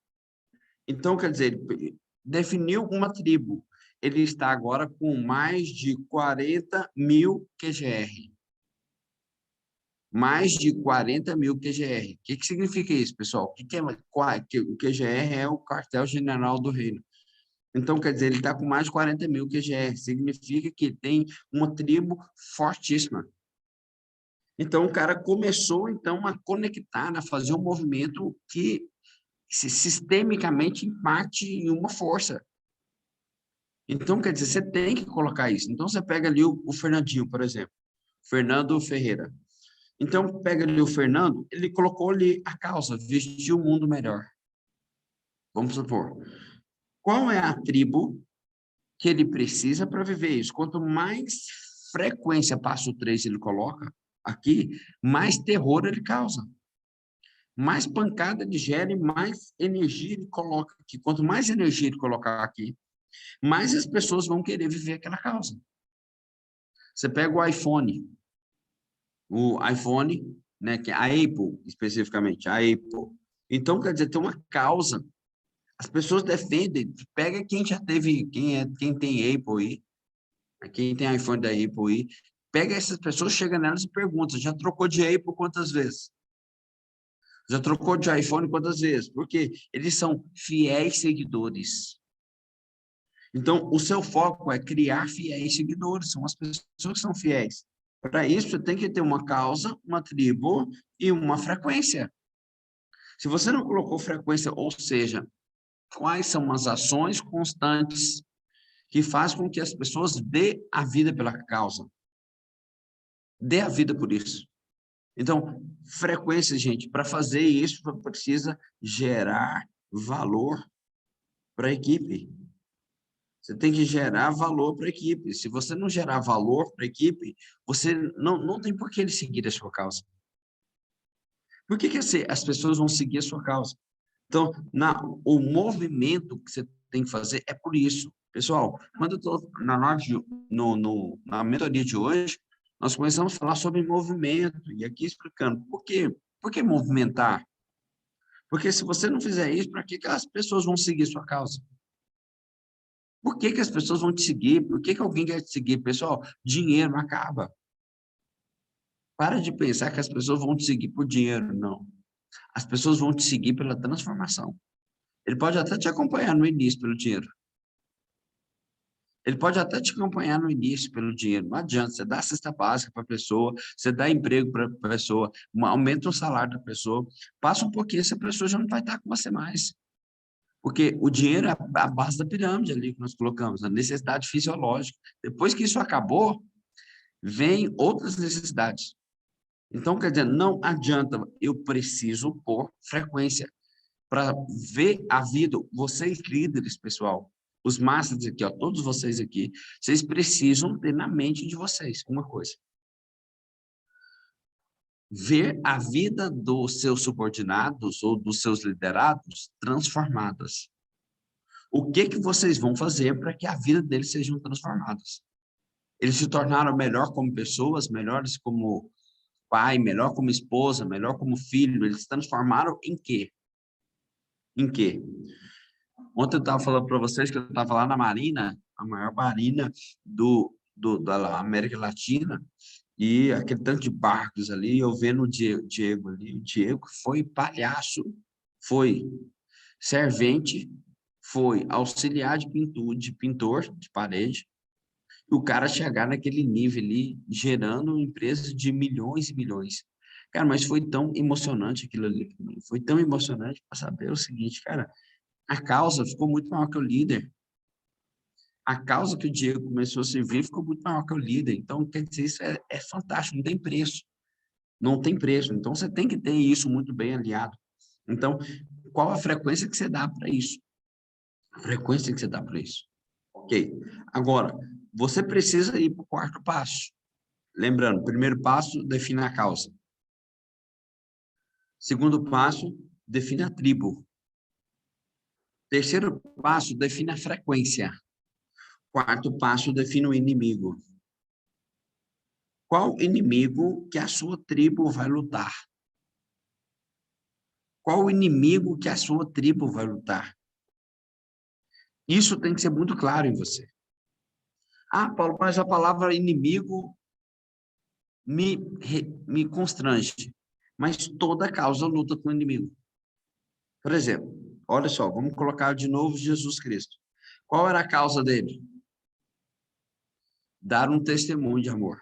Então, quer dizer, ele definiu uma tribo. Ele está agora com mais de 40 mil QGR. Mais de 40 mil QGR. O que significa isso, pessoal? O QGR é o quartel-general do reino. Então, quer dizer, ele está com mais de 40 mil QGR. Significa que tem uma tribo fortíssima. Então, o cara começou, então, a conectar, a fazer um movimento que sistemicamente impacte em uma força. Então, quer dizer, você tem que colocar isso. Então, você pega ali o Fernandinho, por exemplo. Fernando Ferreira. Então, pega ali o Fernando, ele colocou ali a causa, vestir o mundo melhor. Vamos supor. Qual é a tribo que ele precisa para viver isso? Quanto mais frequência, passo 3, ele coloca aqui, mais terror ele causa. Mais pancada ele gera e mais energia ele coloca aqui. Quanto mais energia ele colocar aqui, mais as pessoas vão querer viver aquela causa. Você pega o iPhone, né, que é a Apple, especificamente, a Apple. Então, quer dizer, tem uma causa. As pessoas defendem, pega quem já teve, quem tem Apple aí, quem tem iPhone da Apple aí, Pega essas pessoas, chega nelas e pergunta, já trocou de aí por quantas vezes? Já trocou de iPhone quantas vezes? Porque eles são fiéis seguidores. Então, o seu foco é criar fiéis seguidores, são as pessoas que são fiéis. Para isso, você tem que ter uma causa, uma tribo e uma frequência. Se você não colocou frequência, ou seja, quais são as ações constantes que fazem com que as pessoas dê a vida pela causa, dê a vida por isso. Então, frequência, gente, para fazer isso, precisa gerar valor para a equipe. Você tem que gerar valor para a equipe. Se você não gerar valor para a equipe, você não tem por que eles seguirem a sua causa. Por que as pessoas vão seguir a sua causa? Então, o movimento que você tem que fazer é por isso. Pessoal, quando eu estou na mentoria de hoje, nós começamos a falar sobre movimento, e aqui explicando por quê. Por que movimentar? Porque se você não fizer isso, para que as pessoas vão seguir a sua causa? Por que as pessoas vão te seguir? Por que alguém quer te seguir? Pessoal, dinheiro acaba. Para de pensar que as pessoas vão te seguir por dinheiro, não. As pessoas vão te seguir pela transformação. Ele pode até te acompanhar no início pelo dinheiro. Ele pode até te acompanhar no início pelo dinheiro. Não adianta, você dá cesta básica para a pessoa, você dá emprego para a pessoa, aumenta o salário da pessoa, passa um pouquinho, essa pessoa já não vai estar com você mais. Porque o dinheiro é a base da pirâmide ali que nós colocamos, a necessidade fisiológica. Depois que isso acabou, vem outras necessidades. Então, quer dizer, não adianta, eu preciso pôr frequência para ver a vida. Vocês líderes, pessoal, os masters aqui, ó, todos vocês aqui, vocês precisam ter na mente de vocês uma coisa. Ver a vida dos seus subordinados ou dos seus liderados transformadas. O que vocês vão fazer para que a vida deles sejam transformadas? Eles se tornaram melhor como pessoas, melhores como pai, melhor como esposa, melhor como filho. Eles se transformaram em quê? Em quê? Ontem eu estava falando para vocês que eu estava lá na Marina, a maior marina da América Latina, e aquele tanto de barcos ali, eu vendo o Diego ali. O Diego foi palhaço, foi servente, foi auxiliar de pintor de parede, e o cara chegar naquele nível ali, gerando empresas de milhões e milhões. Cara, mas foi tão emocionante aquilo ali. Foi tão emocionante para saber o seguinte, cara, a causa ficou muito maior que o líder. A causa que o Diego começou a servir ficou muito maior que o líder. Então, quer dizer, isso é fantástico, não tem preço. Não tem preço. Então, você tem que ter isso muito bem aliado. Então, qual a frequência que você dá para isso? A frequência que você dá para isso. Ok. Agora, você precisa ir para o quarto passo. Lembrando, primeiro passo, define a causa. Segundo passo, define a tribo. Terceiro passo, define a frequência. Quarto passo, define o inimigo. Qual inimigo que a sua tribo vai lutar? Qual inimigo que a sua tribo vai lutar? Isso tem que ser muito claro em você. Ah, Paulo, mas a palavra inimigo me constrange. Mas toda causa luta com o inimigo. Por exemplo, olha só, vamos colocar de novo Jesus Cristo. Qual era a causa dele? Dar um testemunho de amor.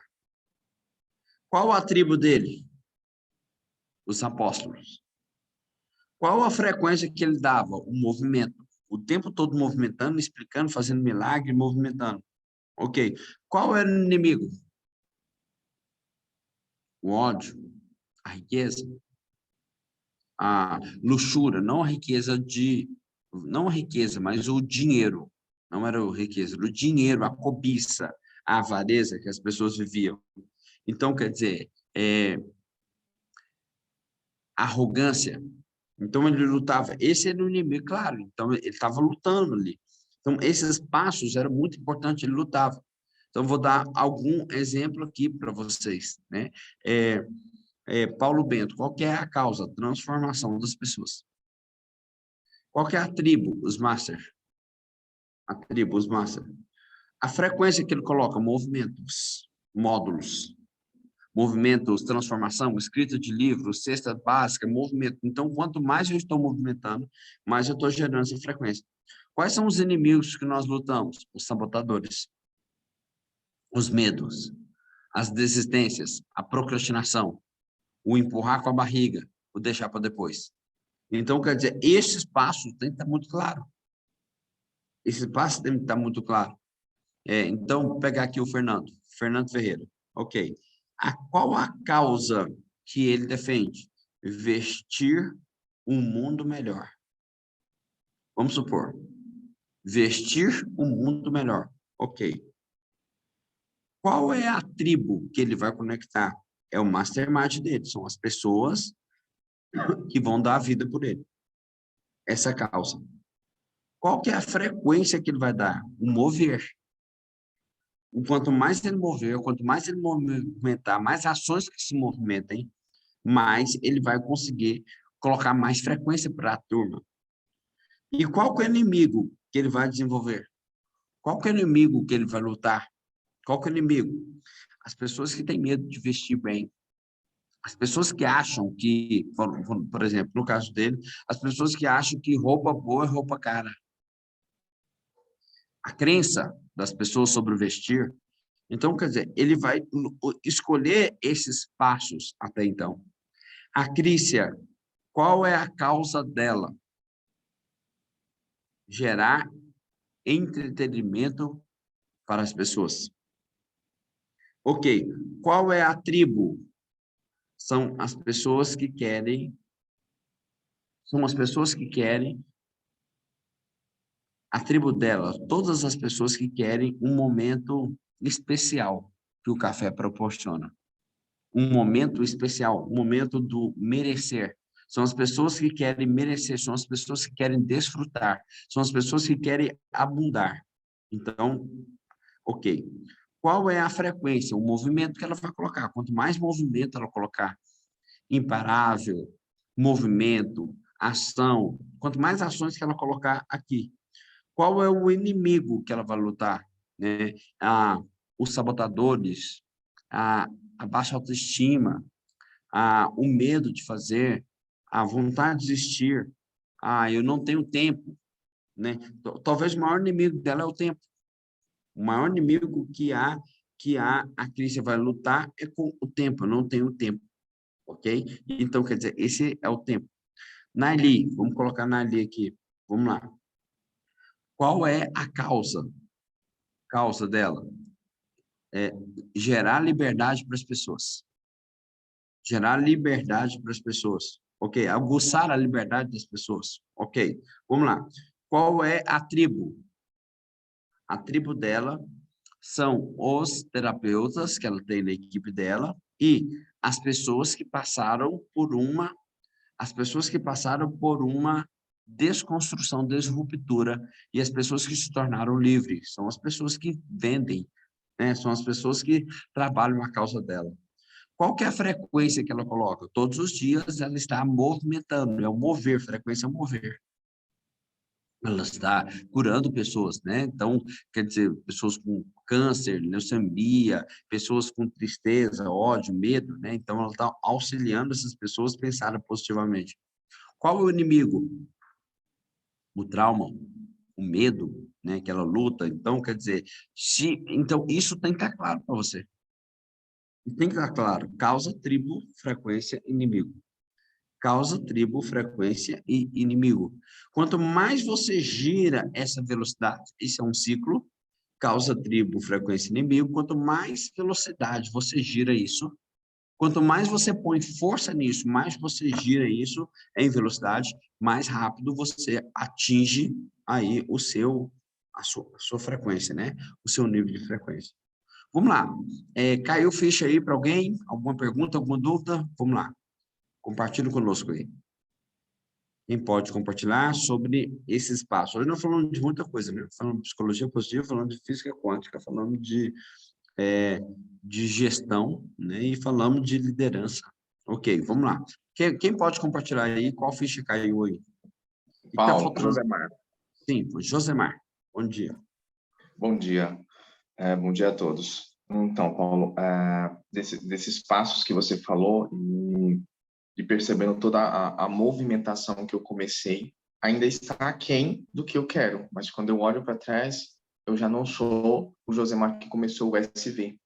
Qual a tribo dele? Os apóstolos. Qual a frequência que ele dava? O movimento. O tempo todo movimentando, explicando, fazendo milagre, movimentando. Ok. Qual era o inimigo? O ódio, a riqueza, a luxúria, não a riqueza não a riqueza, mas o dinheiro. Não era a riqueza, era o dinheiro, a cobiça, a avareza que as pessoas viviam. Então, quer dizer, arrogância. Então, ele lutava. Esse era o inimigo, claro. Então, ele estava lutando ali. Então, esses passos eram muito importantes, ele lutava. Então, vou dar algum exemplo aqui para vocês, né? Paulo Bento, qual que é a causa? Transformação das pessoas. Qual que é a tribo? Os Master. A tribo, os Master. A frequência que ele coloca, movimentos. módulos. Movimentos, transformação, escrita de livros, cesta básica, movimento. Então, quanto mais eu estou movimentando, mais eu estou gerando essa frequência. Quais são os inimigos que nós lutamos? Os sabotadores, os medos, as desistências, a procrastinação, o empurrar com a barriga, o deixar para depois. Então, quer dizer, esse espaço tem que estar muito claro. Esse espaço tem que estar muito claro. Então, vou pegar aqui o Fernando Ferreira. Ok. Qual a causa que ele defende? Vestir um mundo melhor. Vamos supor. Vestir um mundo melhor. Ok. Qual é a tribo que ele vai conectar? É o mastermind dele. São as pessoas que vão dar a vida por ele. Essa é a causa. Qual que é a frequência que ele vai dar? O mover. Quanto mais ele mover, quanto mais ele movimentar, mais ações que se movimentem, mais ele vai conseguir colocar mais frequência para a turma. E qual que é o inimigo que ele vai desenvolver? Qual que é o inimigo que ele vai lutar? Qual que é o inimigo? As pessoas que têm medo de vestir bem. As pessoas que acham que, por exemplo, no caso dele, as pessoas que acham que roupa boa é roupa cara. A crença das pessoas sobre o vestir. Então, quer dizer, ele vai escolher esses passos até então. A Crícia, qual é a causa dela? Gerar entretenimento para as pessoas. Ok, qual é a tribo? São as pessoas que querem a tribo dela, todas as pessoas que querem um momento especial que o café proporciona. Um momento especial, um momento do merecer. São as pessoas que querem merecer, são as pessoas que querem desfrutar, são as pessoas que querem abundar. Então, ok. Qual é a frequência, o movimento que ela vai colocar? Quanto mais movimento ela colocar, imparável, movimento, ação, quanto mais ações que ela colocar aqui, qual é o inimigo que ela vai lutar? Né? Os sabotadores, a baixa autoestima, o medo de fazer, a vontade de desistir, eu não tenho tempo. Né? Talvez o maior inimigo dela é o tempo. O maior inimigo que a Crícia vai lutar é com o tempo. Eu não tenho tempo. Ok? Então, quer dizer, esse é o tempo. Naili, vamos colocar Naili aqui. Vamos lá. Qual é a causa dela? Gerar liberdade para as pessoas. Gerar liberdade para as pessoas. Ok? Aguçar a liberdade das pessoas. Ok? Vamos lá. Qual é a tribo? A tribo dela são os terapeutas que ela tem na equipe dela e as pessoas que passaram por uma desconstrução, desruptura, e as pessoas que se tornaram livres, são as pessoas que vendem, né? São as pessoas que trabalham a causa dela. Qual que é a frequência que ela coloca? Todos os dias ela está movimentando, é o mover, frequência é o mover. Ela está curando pessoas, né? Então, quer dizer, pessoas com câncer, leucemia, pessoas com tristeza, ódio, medo, né? Então, ela está auxiliando essas pessoas a pensarem positivamente. Qual é o inimigo? O trauma, o medo, né? Que ela luta. Então, quer dizer, então isso tem que estar claro para você. Tem que estar claro. Causa, tribo, frequência, inimigo. Causa, tribo, frequência e inimigo. Quanto mais você gira essa velocidade, isso é um ciclo, causa, tribo, frequência, inimigo, quanto mais velocidade você gira isso, quanto mais você põe força nisso, mais você gira isso em velocidade, mais rápido você atinge aí a sua frequência, né? O seu nível de frequência. Vamos lá. Caiu ficha aí para alguém? Alguma pergunta, alguma dúvida? Vamos lá. Compartilhe conosco aí. Quem pode compartilhar sobre esse espaço? Hoje nós falamos de muita coisa, né? Falando de psicologia positiva, falando de física quântica, falando de gestão, né? E falamos de liderança. Ok, vamos lá. Quem pode compartilhar aí? Qual ficha caiu aí? Paulo, Josemar. Sim, Josemar. Bom dia. Bom dia. Bom dia a todos. Então, Paulo, desses passos que você falou e percebendo toda a movimentação que eu comecei, ainda está aquém do que eu quero, mas quando eu olho para trás, eu já não sou o Josemar que começou o SV.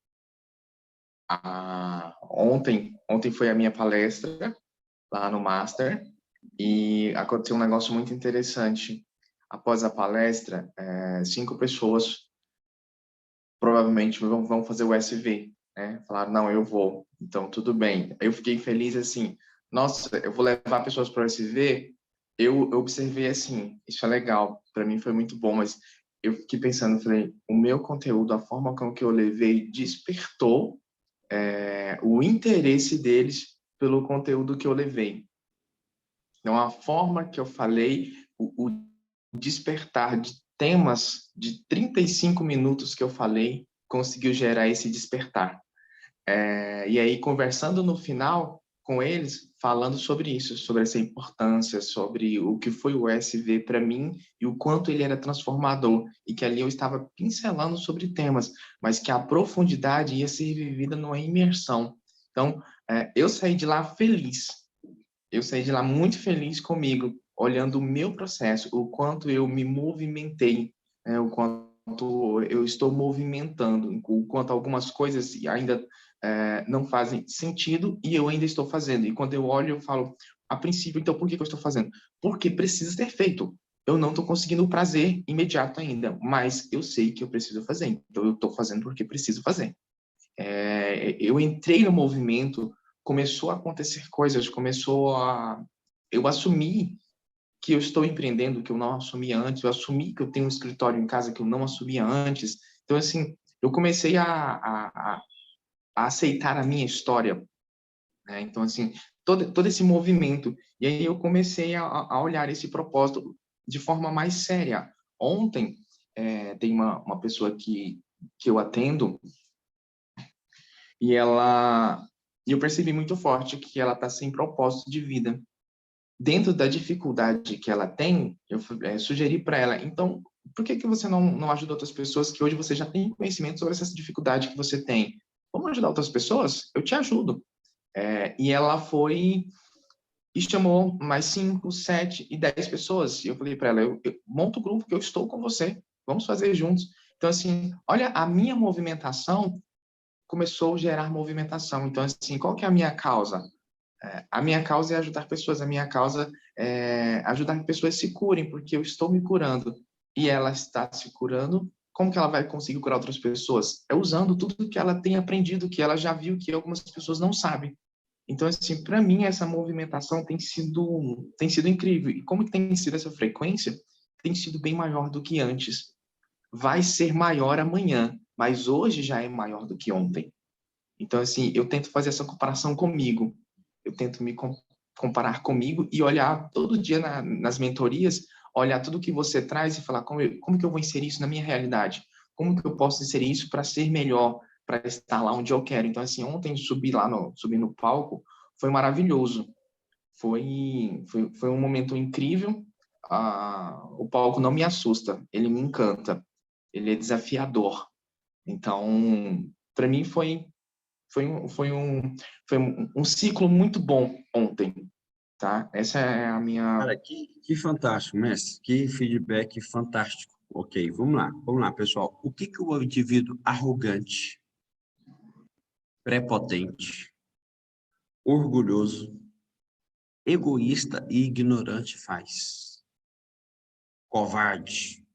Ontem foi a minha palestra lá no Master e aconteceu um negócio muito interessante. Após a palestra, 5 pessoas provavelmente vão fazer o SV, né? Falaram, não, eu vou. Então, tudo bem. Eu fiquei feliz assim, nossa, eu vou levar pessoas para o SV. Eu observei assim, isso é legal, para mim foi muito bom, mas eu fiquei pensando, falei, o meu conteúdo, a forma com que eu levei, despertou o interesse deles pelo conteúdo que eu levei. Então, a forma que eu falei, o despertar de temas de 35 minutos que eu falei, conseguiu gerar esse despertar. E aí, conversando no final com eles, falando sobre isso, sobre essa importância, sobre o que foi o SV para mim e o quanto ele era transformador, e que ali eu estava pincelando sobre temas, mas que a profundidade ia ser vivida numa imersão. Então, eu saí de lá feliz, eu saí de lá muito feliz comigo, olhando o meu processo, o quanto eu me movimentei, o quanto eu estou movimentando, o quanto algumas coisas ainda não fazem sentido e eu ainda estou fazendo. E quando eu olho, eu falo, a princípio, então por que eu estou fazendo? Porque precisa ser feito. Eu não estou conseguindo o prazer imediato ainda, mas eu sei que eu preciso fazer. Então eu estou fazendo porque preciso fazer. Eu entrei no movimento, começou a acontecer coisas, eu assumi que eu estou empreendendo, que eu não assumia antes, eu assumi que eu tenho um escritório em casa que eu não assumia antes. Então, assim, eu comecei a aceitar a minha história, né? Então, assim, todo esse movimento. E aí eu comecei a olhar esse propósito de forma mais séria. Ontem, tem uma pessoa que eu atendo, e eu percebi muito forte que ela está sem propósito de vida. Dentro da dificuldade que ela tem, eu sugeri para ela, então, por que você não ajuda outras pessoas que hoje você já tem conhecimento sobre essa dificuldade que você tem? Vamos ajudar outras pessoas? Eu te ajudo. E ela foi e chamou mais 5, 7 e 10 pessoas. E eu falei para ela, eu monto o grupo que eu estou com você, vamos fazer juntos. Então, assim, olha, a minha movimentação começou a gerar movimentação. Então, assim, qual que é a minha causa? A minha causa é ajudar pessoas, a minha causa é ajudar que pessoas se curem, porque eu estou me curando e ela está se curando. Como que ela vai conseguir curar outras pessoas? É usando tudo que ela tem aprendido, que ela já viu que algumas pessoas não sabem. Então, assim, para mim, essa movimentação tem sido incrível. E como que tem sido essa frequência? Tem sido bem maior do que antes. Vai ser maior amanhã, mas hoje já é maior do que ontem. Então, assim, eu tento fazer essa comparação comigo. Eu tento me comparar comigo e olhar todo dia nas mentorias, olhar tudo que você traz e falar como que eu vou inserir isso na minha realidade? Como que eu posso inserir isso para ser melhor, para estar lá onde eu quero? Então, assim, ontem subir no palco foi maravilhoso. Foi um momento incrível. O palco não me assusta, ele me encanta. Ele é desafiador. Então, para mim foi um ciclo muito bom ontem, tá? Essa é a minha... Cara, que fantástico, mestre. Que feedback fantástico. Ok, vamos lá, pessoal. O que o indivíduo arrogante, prepotente, orgulhoso, egoísta e ignorante faz? Covarde.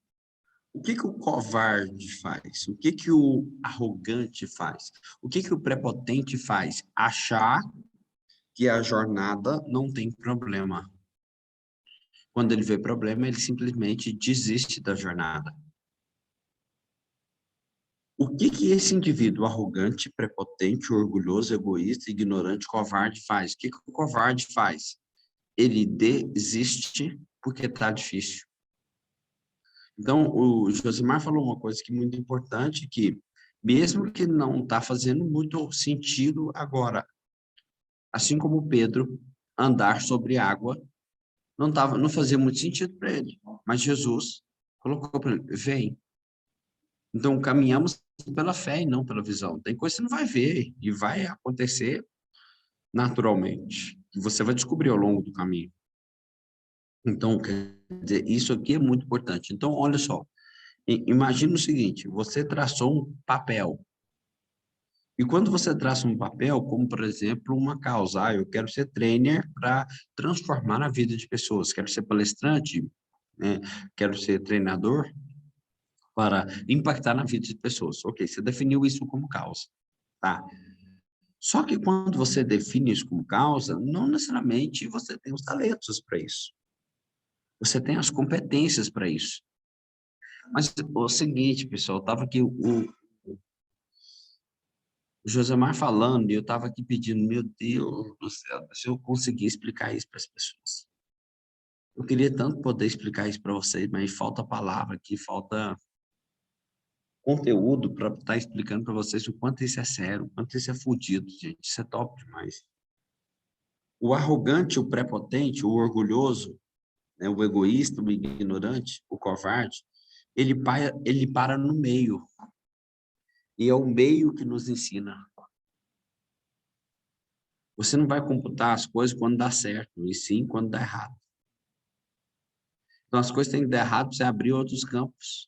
O que o covarde faz? O que o arrogante faz? O que o prepotente faz? Achar que a jornada não tem problema. Quando ele vê problema, ele simplesmente desiste da jornada. O que esse indivíduo arrogante, prepotente, orgulhoso, egoísta, ignorante, covarde faz? O que o covarde faz? Ele desiste porque está difícil. Então, o Josimar falou uma coisa que é muito importante, que mesmo que não está fazendo muito sentido agora, assim como Pedro andar sobre água, não fazia muito sentido para ele, mas Jesus colocou para ele, vem. Então, caminhamos pela fé e não pela visão. Tem coisa que você não vai ver e vai acontecer naturalmente. E você vai descobrir ao longo do caminho. Então, quer dizer, isso aqui é muito importante. Então, olha só. Imagina o seguinte, você traçou um papel. E quando você traça um papel, como, por exemplo, uma causa, eu quero ser trainer para transformar a vida de pessoas, quero ser palestrante, né? Quero ser treinador para impactar na vida de pessoas. Ok, você definiu isso como causa, tá? Só que quando você define isso como causa, não necessariamente você tem os talentos para isso. Você tem as competências para isso. Mas o seguinte, pessoal, estava aqui o Josemar falando e eu estava aqui pedindo, meu Deus do céu, se eu conseguir explicar isso para as pessoas. Eu queria tanto poder explicar isso para vocês, mas falta palavra aqui, falta conteúdo para estar explicando para vocês o quanto isso é sério, o quanto isso é fodido, gente. Isso é top demais. O arrogante, o prepotente, o orgulhoso, né, o egoísta, o ignorante, o covarde, ele para no meio. E é o meio que nos ensina. Você não vai computar as coisas quando dá certo, e sim quando dá errado. Então, as coisas têm que dar errado para você abrir outros campos.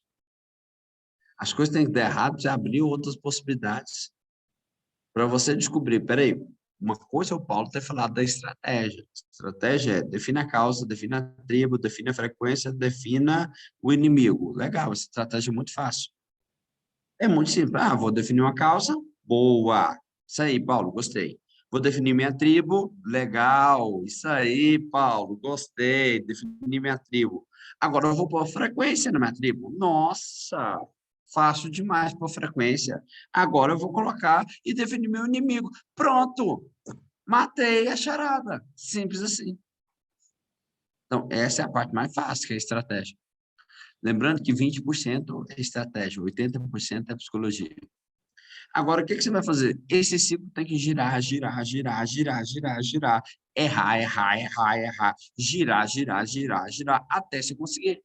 As coisas têm que dar errado para você abrir outras possibilidades. Para você descobrir, peraí, uma coisa é o Paulo ter falado da estratégia. Estratégia é define a causa, define a tribo, define a frequência, defina o inimigo. Legal, essa estratégia é muito fácil. É muito simples. Ah, vou definir uma causa, boa. Isso aí, Paulo, gostei. Vou definir minha tribo, legal. Isso aí, Paulo, gostei. Definir minha tribo. Agora eu vou pôr frequência na minha tribo. Nossa, fácil demais pôr frequência. Agora eu vou colocar e definir meu inimigo. Pronto, matei a charada. Simples assim. Então, essa é a parte mais fácil, que é a estratégia. Lembrando que 20% é estratégia, 80% é psicologia. Agora, o que você vai fazer? Esse ciclo tem que girar, girar, girar, girar, girar, girar, errar, errar, errar, errar, girar, girar, girar, girar, até você conseguir.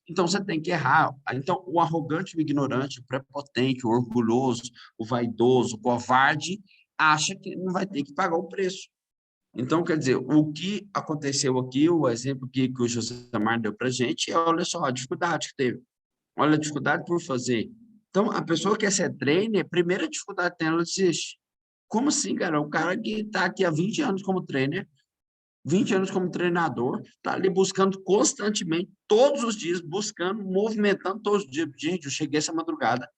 Então, você tem que errar. Então, o arrogante, o ignorante, o prepotente, o orgulhoso, o vaidoso, o covarde, acha que não vai ter que pagar o preço. Então, quer dizer, o que aconteceu aqui, o exemplo que o Josemar deu para a gente, é, olha só, a dificuldade que teve. Olha a dificuldade por fazer. Então, a pessoa que quer ser trainer, a primeira dificuldade dela desiste. Como assim, cara? O cara que está aqui há 20 anos como trainer, 20 anos como treinador, está ali buscando constantemente, todos os dias, buscando, movimentando todos os dias. Gente, eu cheguei essa madrugada,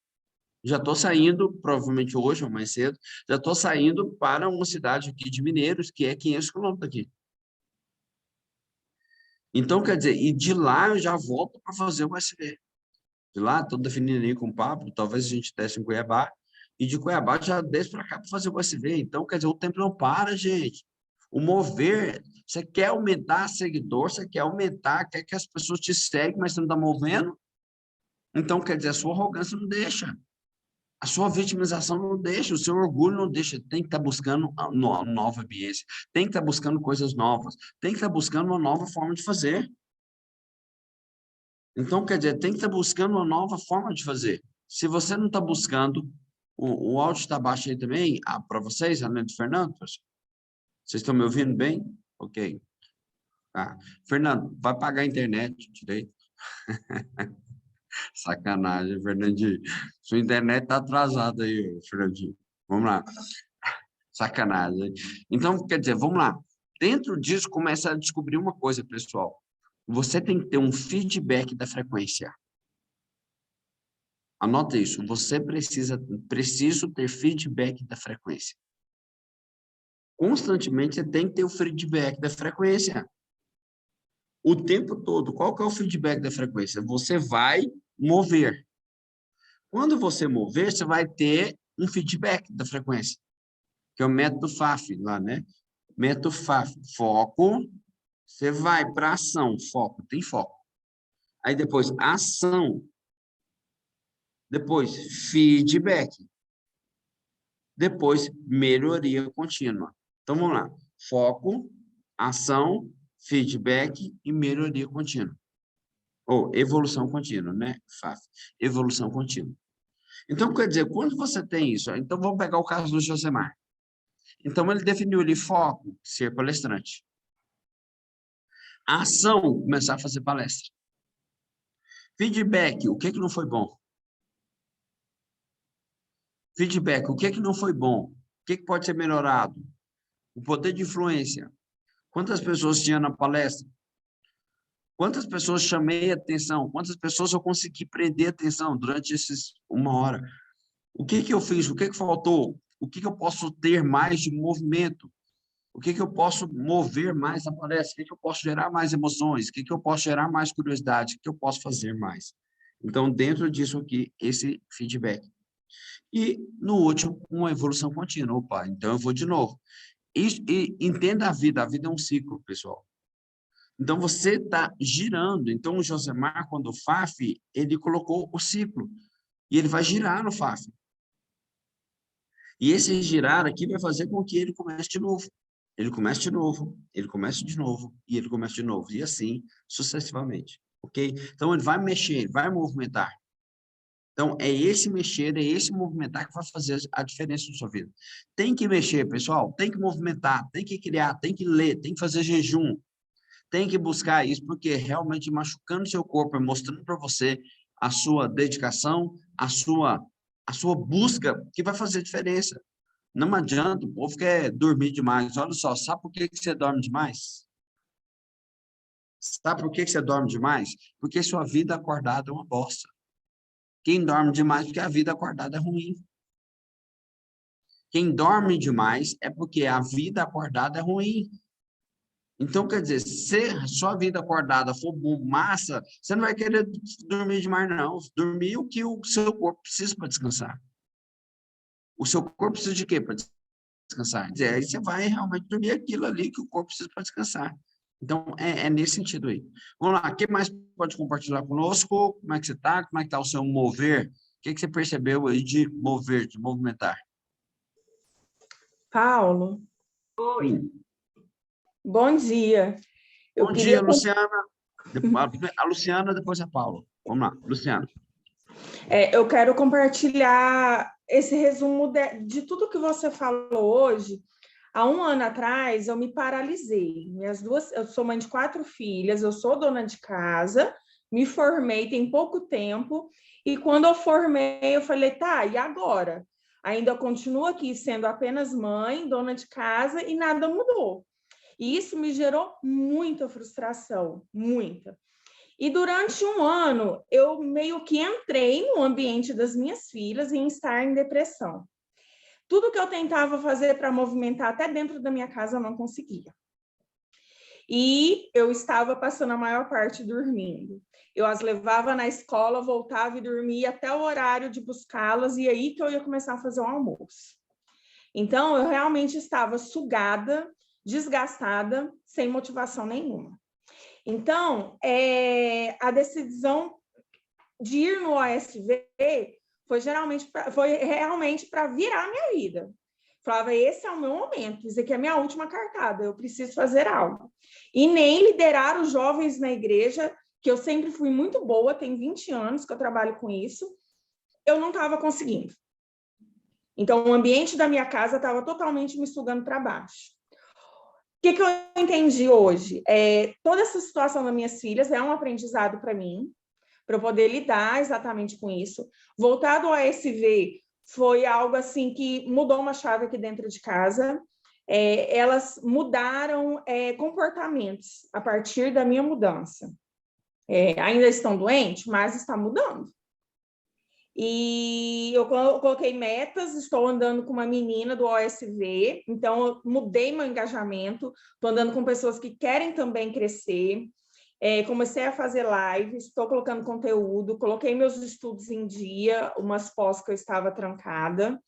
já estou saindo, provavelmente hoje ou mais cedo, já estou saindo para uma cidade aqui de Mineiros, que é 500 quilômetros daqui. Então, quer dizer, e de lá eu já volto para fazer o USB. De lá, estou definindo aí com o Pablo, talvez a gente desce em Cuiabá, e de Cuiabá já desce para cá para fazer o USB. Então, quer dizer, o tempo não para, gente. O mover, você quer aumentar seguidor, você quer aumentar, quer que as pessoas te seguem, mas você não está movendo? Então, quer dizer, a sua arrogância não deixa. A sua vitimização não deixa, o seu orgulho não deixa. Tem que estar buscando uma nova ambiência, tem que estar buscando coisas novas, tem que estar buscando uma nova forma de fazer. Então, quer dizer, tem que estar buscando uma nova forma de fazer. Se você não está buscando, o áudio está baixo aí também, para vocês, além do Fernando? Vocês estão me ouvindo bem? Ok. Tá. Fernando, vai pagar a internet direito? Sacanagem, Fernandinho. Sua internet está atrasada aí, Fernandinho. Vamos lá. Sacanagem. Então, quer dizer, vamos lá. Dentro disso, começa a descobrir uma coisa, pessoal. Você tem que ter um feedback da frequência. Anota isso. Você preciso ter feedback da frequência. Constantemente você tem que ter o feedback da frequência. O tempo todo. Qual que é o feedback da frequência? Você vai mover. Quando você mover, você vai ter um feedback da frequência, que é o método FAF lá, né? Método FAF. Foco. Você vai para ação. Foco. Tem foco. Aí depois, ação. Depois, feedback. Depois, melhoria contínua. Então, vamos lá. Foco, ação, feedback e melhoria contínua. Ou evolução contínua, né, FAF? Evolução contínua. Então, quer dizer, quando você tem isso, então vamos pegar o caso do Josemar. Então, ele definiu ali foco, ser palestrante. A ação, começar a fazer palestra. Feedback, o que não foi bom? Feedback, o que não foi bom? O que pode ser melhorado? O poder de influência. Quantas pessoas tinha na palestra? Quantas pessoas chamei a atenção? Quantas pessoas eu consegui prender a atenção durante esses 1 hora? O que eu fiz? O que faltou? O que eu posso ter mais de movimento? O que eu posso mover mais a palestra? O que eu posso gerar mais emoções? O que eu posso gerar mais curiosidade? O que eu posso fazer mais? Então, dentro disso aqui, esse feedback. E, no último, uma evolução contínua. Opa, então eu vou de novo. E entenda a vida é um ciclo, pessoal. Então, você está girando. Então, o Josemar, quando o FAF, ele colocou o ciclo. E ele vai girar no FAF. E esse girar aqui vai fazer com que ele comece de novo. Ele comece de novo, ele comece de novo, e ele comece de novo. E assim, sucessivamente. Ok? Então, ele vai mexer, vai movimentar. Então, é esse mexer, é esse movimentar que vai fazer a diferença na sua vida. Tem que mexer, pessoal. Tem que movimentar, tem que criar, tem que ler, tem que fazer jejum. Tem que buscar isso, porque realmente machucando seu corpo, mostrando para você a sua dedicação, a sua busca, que vai fazer diferença. Não adianta, o povo quer dormir demais. Olha só, sabe por que você dorme demais? Sabe por que você dorme demais? Porque sua vida acordada é uma bosta. Quem dorme demais porque a vida acordada é ruim. Quem dorme demais é porque a vida acordada é ruim. Então, quer dizer, se a sua vida acordada for massa, você não vai querer dormir demais, não. Dormir o que o seu corpo precisa para descansar. O seu corpo precisa de quê para descansar? Quer dizer, aí você vai realmente dormir aquilo ali que o corpo precisa para descansar. Então, é nesse sentido aí. Vamos lá, o que mais pode compartilhar conosco? Como é que você está? Como é que está o seu mover? O que você percebeu aí de mover, de movimentar? Paulo, Oi. Bom dia. Bom dia, Luciana. A Luciana, depois a Paula. Vamos lá, Luciana. Eu quero compartilhar esse resumo de tudo que você falou hoje. Há 1 ano atrás, eu me paralisei. Eu sou mãe de 4 filhas, eu sou dona de casa, me formei tem pouco tempo, e quando eu formei, eu falei, tá, e agora? Ainda continuo aqui sendo apenas mãe, dona de casa, e nada mudou. E isso me gerou muita frustração, muita. E durante 1 ano, eu meio que entrei no ambiente das minhas filhas em estar em depressão. Tudo que eu tentava fazer para movimentar até dentro da minha casa, eu não conseguia. E eu estava passando a maior parte dormindo. Eu as levava na escola, voltava e dormia até o horário de buscá-las, e aí que eu ia começar a fazer o almoço. Então, eu realmente estava sugada, desgastada, sem motivação nenhuma. Então, a decisão de ir no OSV foi realmente para virar a minha vida. Falava, esse é o meu momento, isso aqui é a minha última cartada, eu preciso fazer algo. E nem liderar os jovens na igreja, que eu sempre fui muito boa, tem 20 anos que eu trabalho com isso, eu não estava conseguindo. Então, o ambiente da minha casa estava totalmente me sugando para baixo. O que eu entendi hoje? Toda essa situação das minhas filhas é um aprendizado para mim, para eu poder lidar exatamente com isso. Voltar do ASV foi algo assim que mudou uma chave aqui dentro de casa. Elas mudaram comportamentos a partir da minha mudança. Ainda estão doentes, mas está mudando. E eu coloquei metas, estou andando com uma menina do OSV, então eu mudei meu engajamento, estou andando com pessoas que querem também crescer, comecei a fazer lives, estou colocando conteúdo, coloquei meus estudos em dia, umas pós que eu estava trancada,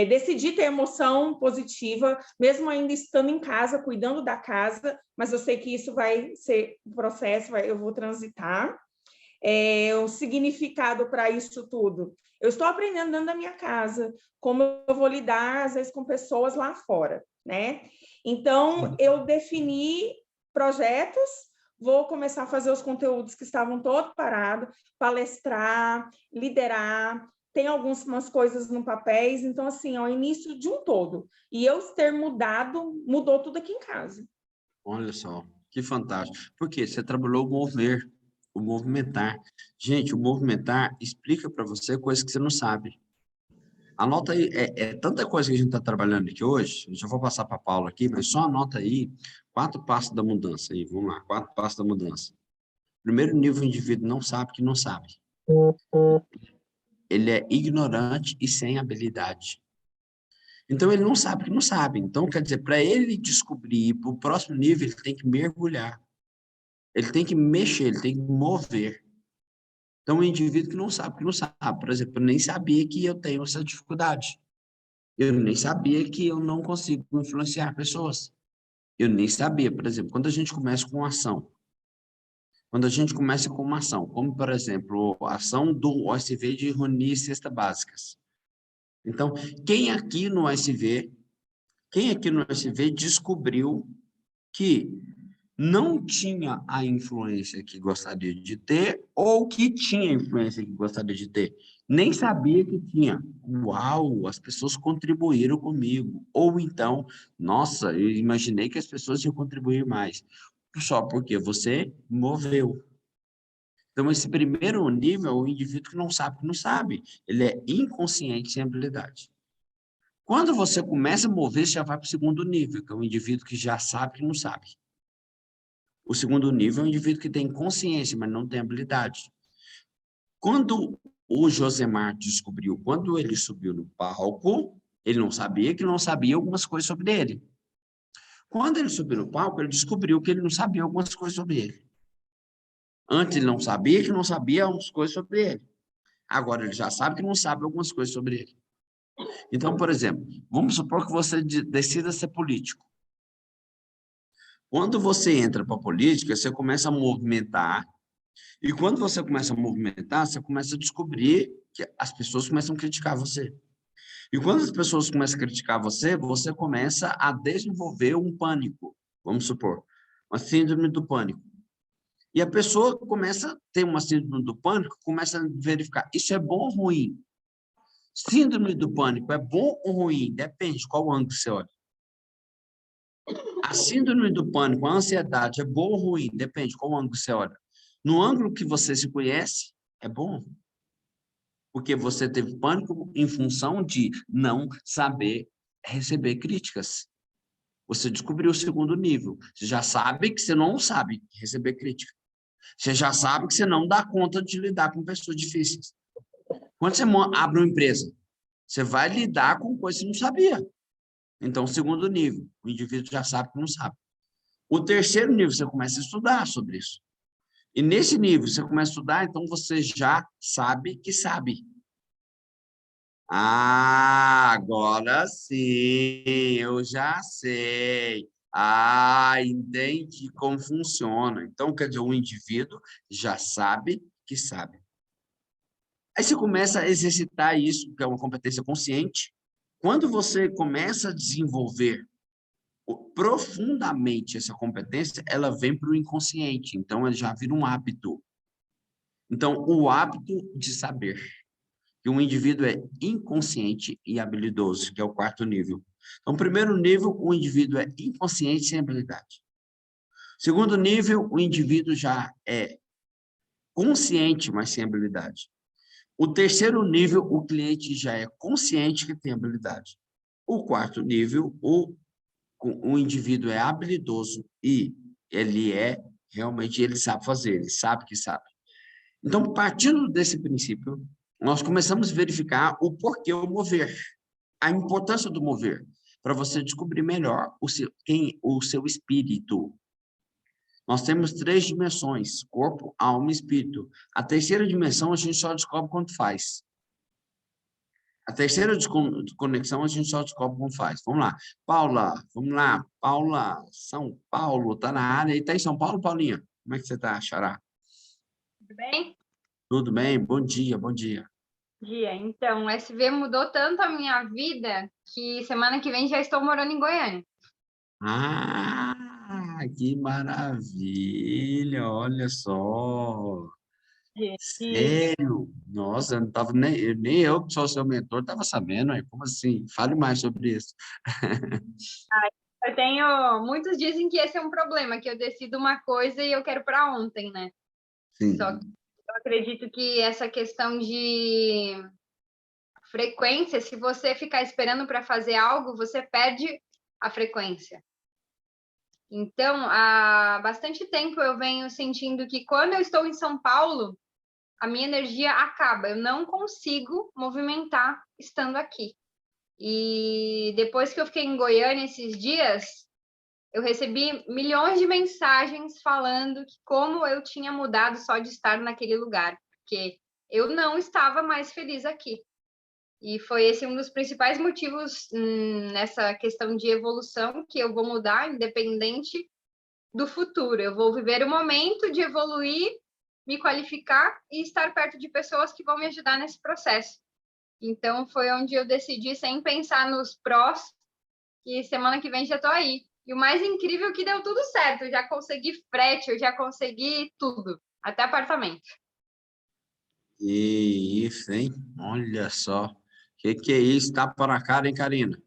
decidi ter emoção positiva, mesmo ainda estando em casa, cuidando da casa, mas eu sei que isso vai ser um processo, eu vou transitar. O significado para isso tudo. Eu estou aprendendo dentro da minha casa, como eu vou lidar, às vezes, com pessoas lá fora, né? Então, eu defini projetos, vou começar a fazer os conteúdos que estavam todos parados, palestrar, liderar, tem algumas coisas no papéis, então, assim, é o início de um todo. E eu ter mudado, mudou tudo aqui em casa. Olha só, que fantástico. Porque você trabalhou o mover, o movimentar. Gente, o movimentar explica para você coisas que você não sabe. Anota aí, é tanta coisa que a gente está trabalhando aqui hoje, eu já vou passar para a Paula aqui, mas só anota aí 4 passos da mudança. Aí, vamos lá, 4 passos da mudança. Primeiro nível, o indivíduo não sabe que não sabe. Ele é ignorante e sem habilidade. Então, ele não sabe que não sabe. Então, quer dizer, para ele descobrir ir para o próximo nível, ele tem que mergulhar. Ele tem que mexer, ele tem que mover. Então, o indivíduo que não sabe que não sabe. Por exemplo, eu nem sabia que eu tenho essa dificuldade. Eu nem sabia que eu não consigo influenciar pessoas. Eu nem sabia, por exemplo, quando a gente começa com ação. Quando a gente começa com uma ação, como, por exemplo, a ação do OSV de reunir cestas básicas. Então, quem aqui no OSV descobriu que não tinha a influência que gostaria de ter ou que tinha a influência que gostaria de ter? Nem sabia que tinha. Uau, as pessoas contribuíram comigo. Ou então, nossa, eu imaginei que as pessoas iam contribuir mais. Só porque você moveu. Então, esse primeiro nível é o indivíduo que não sabe que não sabe. Ele é inconsciente sem habilidade. Quando você começa a mover, você já vai para o segundo nível, que é o indivíduo que já sabe que não sabe. O segundo nível é o indivíduo que tem consciência, mas não tem habilidade. Quando o Josemar descobriu, quando ele subiu no palco, ele não sabia que não sabia algumas coisas sobre ele. Quando ele subiu no palco, ele descobriu que ele não sabia algumas coisas sobre ele. Antes ele não sabia que não sabia algumas coisas sobre ele. Agora ele já sabe que não sabe algumas coisas sobre ele. Então, por exemplo, vamos supor que você decida ser político. Quando você entra para a política, você começa a movimentar. E quando você começa a movimentar, você começa a descobrir que as pessoas começam a criticar você. E quando as pessoas começam a criticar você, você começa a desenvolver um pânico, vamos supor, uma síndrome do pânico. E a pessoa começa a ter uma síndrome do pânico, começa a verificar, isso é bom ou ruim? Síndrome do pânico é bom ou ruim? Depende de qual ângulo você olha. A síndrome do pânico, a ansiedade, é boa ou ruim? Depende de qual ângulo você olha. No ângulo que você se conhece, é bom. Porque você teve pânico em função de não saber receber críticas. Você descobriu o segundo nível. Você já sabe que você não sabe receber crítica. Você já sabe que você não dá conta de lidar com pessoas difíceis. Quando você abre uma empresa, você vai lidar com coisas que você não sabia. Então, segundo nível, o indivíduo já sabe que não sabe. O terceiro nível, você começa a estudar sobre isso. E nesse nível, você começa a estudar, então você já sabe que sabe. Ah, agora sim, eu já sei. Ah, entendi como funciona. Então, quer dizer, o indivíduo já sabe que sabe. Aí você começa a exercitar isso, que é uma competência consciente. Quando você começa a desenvolver profundamente essa competência, ela vem para o inconsciente. Então, ela já vira um hábito. Então, o hábito de saber que um indivíduo é inconsciente e habilidoso, que é o quarto nível. Então, primeiro nível, o indivíduo é inconsciente sem habilidade. Segundo nível, o indivíduo já é consciente, mas sem habilidade. O terceiro nível, o cliente já é consciente que tem habilidade. O quarto nível, o indivíduo é habilidoso e ele realmente ele sabe fazer, ele sabe que sabe. Então, partindo desse princípio, nós começamos a verificar o porquê o mover, a importância do mover, para você descobrir melhor o seu espírito. Nós temos 3 dimensões, corpo, alma e espírito. A terceira dimensão a gente só descobre quando faz. A terceira conexão a gente só descobre quando faz. Vamos lá. Paula, vamos lá. Paula, São Paulo, tá na área. E tá em São Paulo, Paulinha? Como é que você tá, Xará? Tudo bem? Tudo bem? Bom dia, bom dia. Então, o SV mudou tanto a minha vida que semana que vem já estou morando em Goiânia. Ah, que maravilha! Olha só! Gente, Sério? Nossa, eu não tava nem eu que sou seu mentor estava sabendo, aí. Como assim? Fale mais sobre isso. eu tenho. Muitos dizem que esse é um problema, que eu decido uma coisa e eu quero para ontem, né? Só que Sim, eu acredito que essa questão de frequência, se você ficar esperando para fazer algo, você perde a frequência. Então, há bastante tempo eu venho sentindo que quando eu estou em São Paulo, a minha energia acaba, eu não consigo movimentar estando aqui. E depois que eu fiquei em Goiânia esses dias, eu recebi milhões de mensagens falando que como eu tinha mudado só de estar naquele lugar, porque eu não estava mais feliz aqui. E foi esse um dos principais motivos nessa questão de evolução, que eu vou mudar independente do futuro. Eu vou viver o momento de evoluir, me qualificar e estar perto de pessoas que vão me ajudar nesse processo. Então, foi onde eu decidi, sem pensar nos prós, que semana que vem já estou aí. E o mais incrível é que deu tudo certo. Eu já consegui frete, eu já consegui tudo, até apartamento. e isso, hein? Olha só. Que é isso? Tapa na cara, hein, Karina?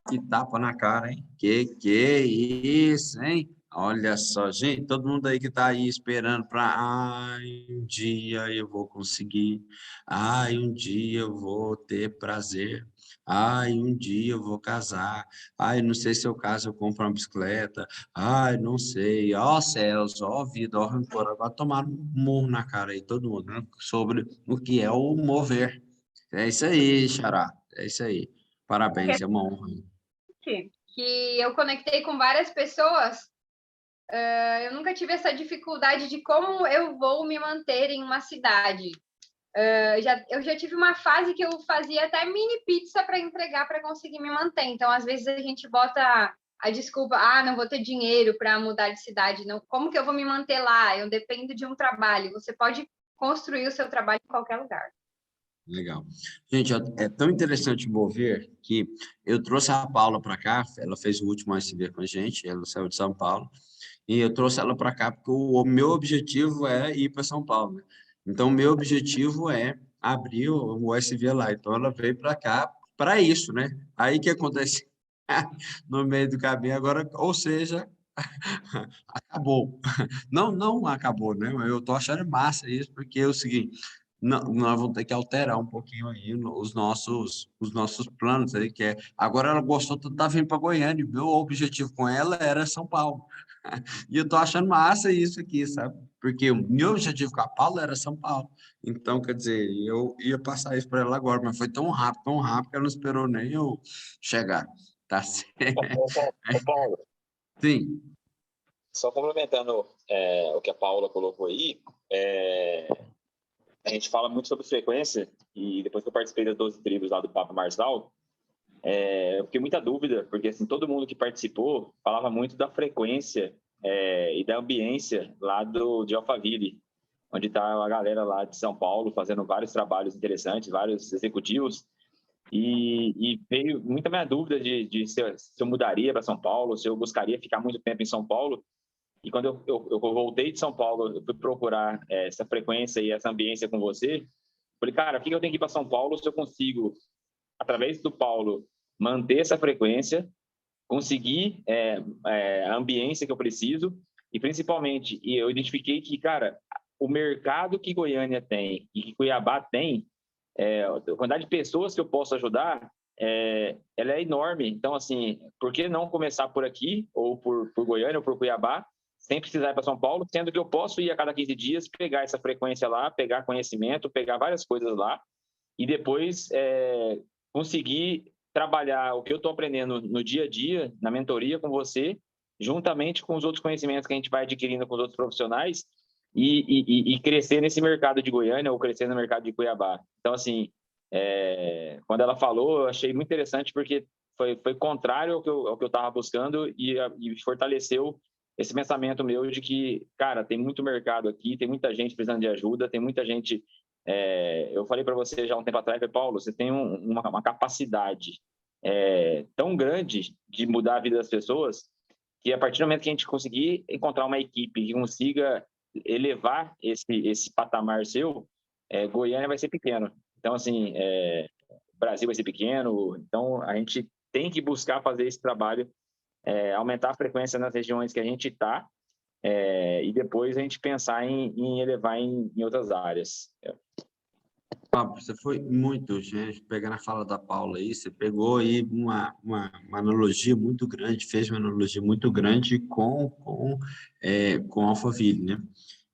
Que tapa na cara, hein? Que é isso, hein? Olha só, gente, todo mundo aí que tá aí esperando para, ai, um dia eu vou conseguir, ai, um dia eu vou ter prazer, ai, um dia eu vou casar, ai, não sei se eu caso eu compro uma bicicleta, ai, não sei, ó céus, ó vida, ó rancor, agora tomaram um murro na cara aí, todo mundo, né? Sobre o que é o mover. É isso aí, Xará, é isso aí. Parabéns, é uma honra. Que eu conectei com várias pessoas. Eu nunca tive essa dificuldade de como eu vou me manter em uma cidade. Eu já tive uma fase que eu fazia até mini pizza para entregar para conseguir me manter. Então, às vezes, a gente bota a desculpa, não vou ter dinheiro para mudar de cidade. Não, como que eu vou me manter lá? Eu dependo de um trabalho. Você pode construir o seu trabalho em qualquer lugar. Legal. Gente, é tão interessante mover que eu trouxe a Paula para cá, ela fez o último ASV com a gente, ela saiu de São Paulo, e eu trouxe ela para cá porque o meu objetivo é ir para São Paulo, né? Então, o meu objetivo é abrir o SV lá. Então, ela veio para cá para isso, né? Aí que acontece no meio do caminho agora, ou seja, acabou. Não acabou, né? Eu tô achando massa isso, porque é o seguinte, nós vamos ter que alterar um pouquinho aí os nossos planos aí, que é, agora ela gostou, tá vindo para Goiânia, meu objetivo com ela era São Paulo. E eu tô achando massa isso aqui, sabe? Porque o meu objetivo com a Paula era São Paulo. Então, quer dizer, eu ia passar isso para ela agora, mas foi tão rápido que ela não esperou nem eu chegar. Tá certo? Ô, Paulo, Sim. só complementando o que a Paula colocou aí, a gente fala muito sobre frequência, e depois que eu participei das 12 tribos lá do Papa Marçal, eu fiquei muita dúvida, porque assim, todo mundo que participou falava muito da frequência e da ambiência lá de Alphaville, onde está a galera lá de São Paulo fazendo vários trabalhos interessantes, vários executivos, e veio muita minha dúvida de se eu mudaria para São Paulo, se eu buscaria ficar muito tempo em São Paulo. E quando eu voltei de São Paulo, eu fui procurar essa frequência e essa ambiência com você. Falei, cara, por que eu tenho que ir para São Paulo se eu consigo, através do Paulo, manter essa frequência, conseguir a ambiência que eu preciso e, principalmente, eu identifiquei que, cara, o mercado que Goiânia tem e que Cuiabá tem, a quantidade de pessoas que eu posso ajudar, ela é enorme. Então, assim, por que não começar por aqui, ou por Goiânia, ou por Cuiabá, sem precisar ir para São Paulo, sendo que eu posso ir a cada 15 dias, pegar essa frequência lá, pegar conhecimento, pegar várias coisas lá, e depois conseguir trabalhar o que eu estou aprendendo no dia a dia, na mentoria com você, juntamente com os outros conhecimentos que a gente vai adquirindo com os outros profissionais, e crescer nesse mercado de Goiânia ou crescer no mercado de Cuiabá. Então, assim, quando ela falou, eu achei muito interessante, porque foi contrário ao que eu estava buscando e fortaleceu esse pensamento meu de que, cara, tem muito mercado aqui, tem muita gente precisando de ajuda, tem muita gente... eu falei para você já um tempo atrás, Paulo, você tem uma capacidade tão grande de mudar a vida das pessoas que a partir do momento que a gente conseguir encontrar uma equipe que consiga elevar esse patamar seu, Goiânia vai ser pequeno. Então, assim, Brasil vai ser pequeno. Então, a gente tem que buscar fazer esse trabalho, aumentar a frequência nas regiões que a gente está, e depois a gente pensar em elevar em outras áreas. Pablo, você foi muito, gente, pegando a fala da Paula aí, você pegou aí uma analogia muito grande, fez uma analogia muito grande com Alphaville, né?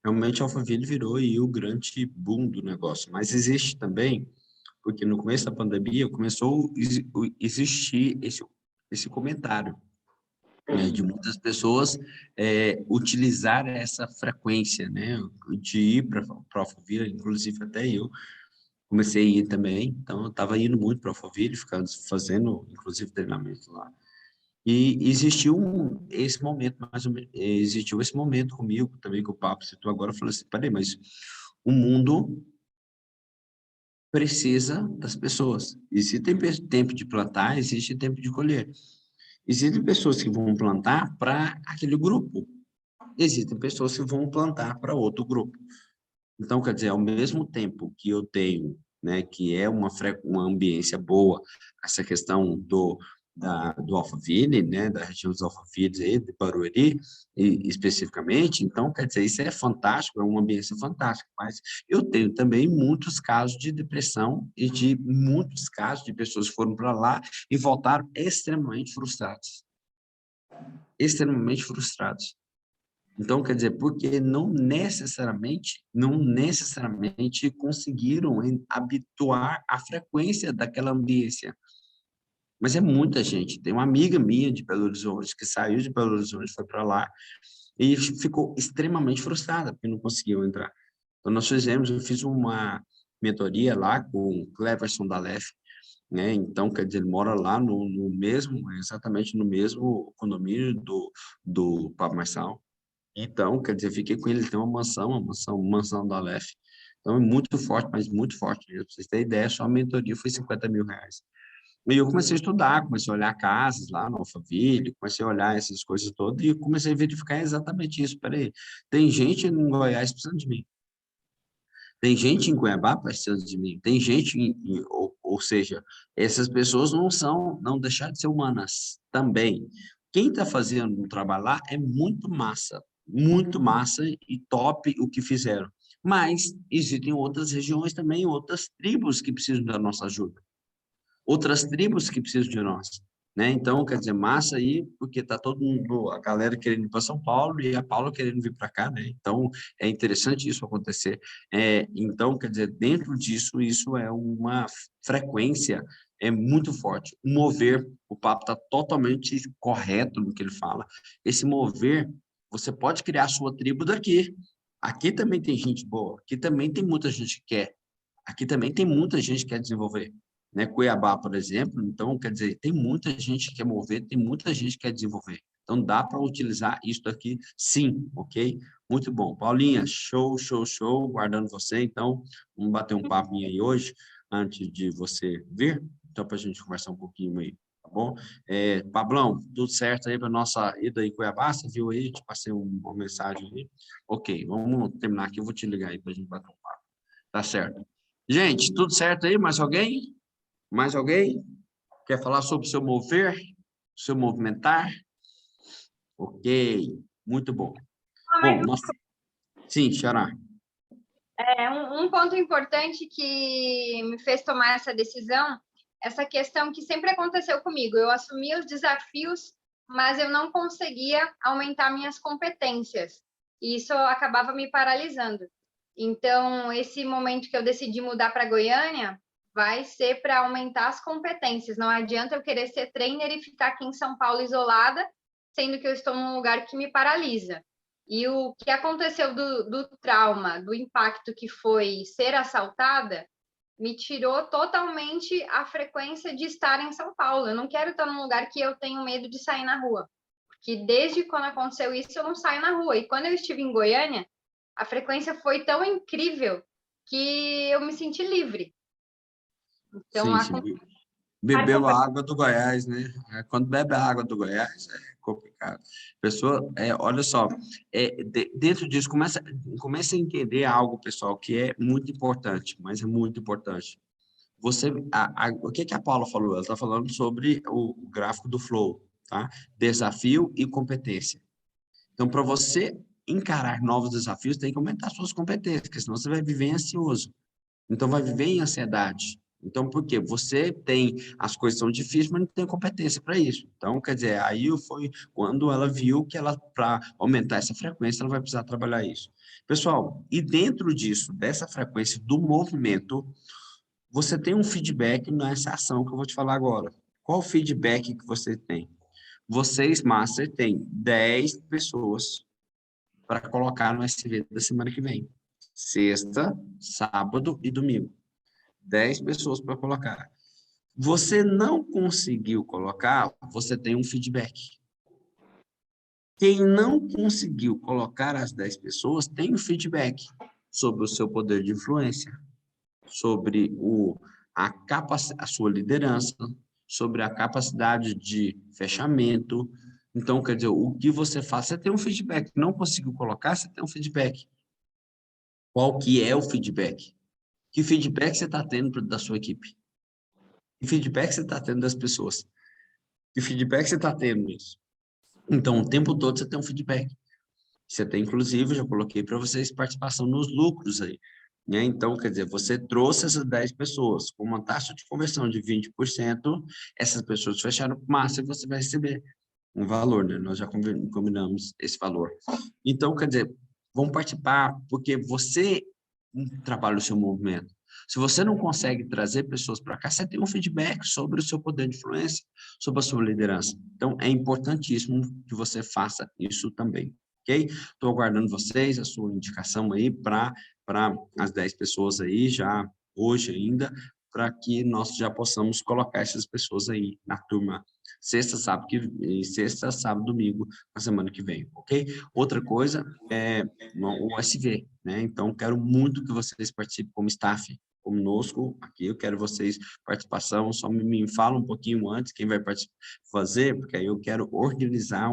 Realmente, Alphaville virou aí o grande boom do negócio, mas existe também, porque no começo da pandemia começou a existir esse comentário, né, de muitas pessoas utilizar essa frequência, né, de ir para Alphaville, inclusive até eu comecei a ir também, então eu estava indo muito para Alphaville, fazendo inclusive treinamento lá. E existiu esse momento, mais ou menos, existiu esse momento comigo também, que o Papo citou agora, eu falei assim, peraí, mas o mundo precisa das pessoas. Existe tempo de plantar, existe tempo de colher. Existem pessoas que vão plantar para aquele grupo. Existem pessoas que vão plantar para outro grupo. Então, quer dizer, ao mesmo tempo que eu tenho, né, que é uma ambiência boa, essa questão do Alphaville, né, da região dos Alphavilles aí, de Barueri, especificamente, então, quer dizer, isso é fantástico, é uma ambiência fantástica, mas eu tenho também muitos casos de depressão e de muitos casos de pessoas que foram para lá e voltaram extremamente frustrados. Extremamente frustrados. Então, quer dizer, porque não necessariamente conseguiram habituar a frequência daquela ambiência. Mas é muita gente. Tem uma amiga minha de Belo Horizonte que saiu de Belo Horizonte, foi para lá e ficou extremamente frustrada porque não conseguiu entrar. Então, eu fiz uma mentoria lá com o Cleverson da Lef, né? Então, quer dizer, ele mora lá exatamente no mesmo condomínio do Pablo Marçal. Então, quer dizer, fiquei com ele, ele tem uma mansão da Aleph. Então, é muito forte, mas muito forte. Pra vocês terem ideia, só a mentoria foi R$50 mil. E eu comecei a estudar, comecei a olhar casas lá no Alphaville, comecei a olhar essas coisas todas e comecei a verificar exatamente isso. Peraí, tem gente em Goiás precisando de mim. Tem gente em Cuiabá precisando de mim. Tem gente, ou seja, essas pessoas não deixar de ser humanas também. Quem está fazendo um trabalho lá é muito massa e top o que fizeram. Mas existem outras regiões também, outras tribos que precisam da nossa ajuda. Outras tribos que precisam de nós. Né? Então, quer dizer, massa aí, porque está todo mundo, a galera querendo ir para São Paulo e a Paula querendo vir para cá, né? Então, é interessante isso acontecer. Então, quer dizer, dentro disso, isso é uma frequência muito forte. O mover, o papo está totalmente correto no que ele fala. Esse mover, você pode criar a sua tribo daqui. Aqui também tem gente boa, aqui também tem muita gente que quer. Aqui também tem muita gente que quer desenvolver. Né? Cuiabá, por exemplo, então, quer dizer, tem muita gente que quer mover, tem muita gente que quer desenvolver. Então, dá para utilizar isso aqui, sim, ok? Muito bom. Paulinha, show, guardando você. Então, vamos bater um papinho aí hoje, antes de você vir, então, para a gente conversar um pouquinho aí, tá bom? Pablão, tudo certo aí para nossa ida aí em Cuiabá? Você viu aí? Te passei uma mensagem aí. Ok, vamos terminar aqui, eu vou te ligar aí para a gente bater um papo. Tá certo. Gente, tudo certo aí? Mais alguém? Mais alguém? Quer falar sobre o seu mover? Seu movimentar? Ok, muito bom. Bom, sim, Xará. Um ponto importante que me fez tomar essa decisão, essa questão que sempre aconteceu comigo. Eu assumi os desafios, mas eu não conseguia aumentar minhas competências. E isso acabava me paralisando. Então, esse momento que eu decidi mudar para Goiânia vai ser para aumentar as competências. Não adianta eu querer ser trainer e ficar aqui em São Paulo isolada, sendo que eu estou num lugar que me paralisa. E o que aconteceu do trauma, do impacto que foi ser assaltada, me tirou totalmente a frequência de estar em São Paulo. Eu não quero estar num lugar que eu tenho medo de sair na rua. Porque desde quando aconteceu isso, eu não saio na rua. E quando eu estive em Goiânia, a frequência foi tão incrível que eu me senti livre. Então, sim. Bebeu a água do Goiás, né? Quando bebe a água do Goiás, complicado. Pessoa, olha só, dentro disso, começa a entender algo, pessoal, que é muito importante, mas é muito importante. O que a Paula falou? Ela está falando sobre o gráfico do flow, tá? Desafio e competência. Então, para você encarar novos desafios, tem que aumentar suas competências, porque senão você vai viver ansioso. Então, vai viver em ansiedade. Então, por quê? Você tem, as coisas são difíceis, mas não tem competência para isso. Então, quer dizer, aí foi quando ela viu que ela, para aumentar essa frequência, ela vai precisar trabalhar isso. Pessoal, e dentro disso, dessa frequência do movimento, você tem um feedback nessa ação que eu vou te falar agora. Qual o feedback que você tem? Vocês, Master, têm 10 pessoas para colocar no SV da semana que vem. Sexta, sábado e domingo. 10 pessoas para colocar. Você não conseguiu colocar, você tem um feedback. Quem não conseguiu colocar as 10 pessoas tem um feedback sobre o seu poder de influência, sobre a sua liderança, sobre a capacidade de fechamento. Então, quer dizer, o que você faz, você tem um feedback. Não conseguiu colocar, você tem um feedback. Qual que é o feedback? Que feedback você está tendo da sua equipe? Que feedback você está tendo das pessoas? Que feedback você está tendo nisso? Então, o tempo todo você tem um feedback. Você tem, inclusive, já coloquei para vocês participação nos lucros aí. Né? Então, quer dizer, você trouxe essas 10 pessoas com uma taxa de conversão de 20%, essas pessoas fecharam com massa e você vai receber um valor, né? Nós já combinamos esse valor. Então, quer dizer, vão participar porque você trabalha o seu movimento. Se você não consegue trazer pessoas para cá, você tem um feedback sobre o seu poder de influência, sobre a sua liderança. Então, é importantíssimo que você faça isso também, ok? Estou aguardando vocês, a sua indicação aí para as 10 pessoas aí, já hoje ainda, para que nós já possamos colocar essas pessoas aí na turma sexta, sábado, domingo, na semana que vem, ok? Outra coisa é o SV, né? Então, quero muito que vocês participem como staff conosco aqui, eu quero vocês participação, só me fala um pouquinho antes quem vai fazer, porque aí eu quero organizar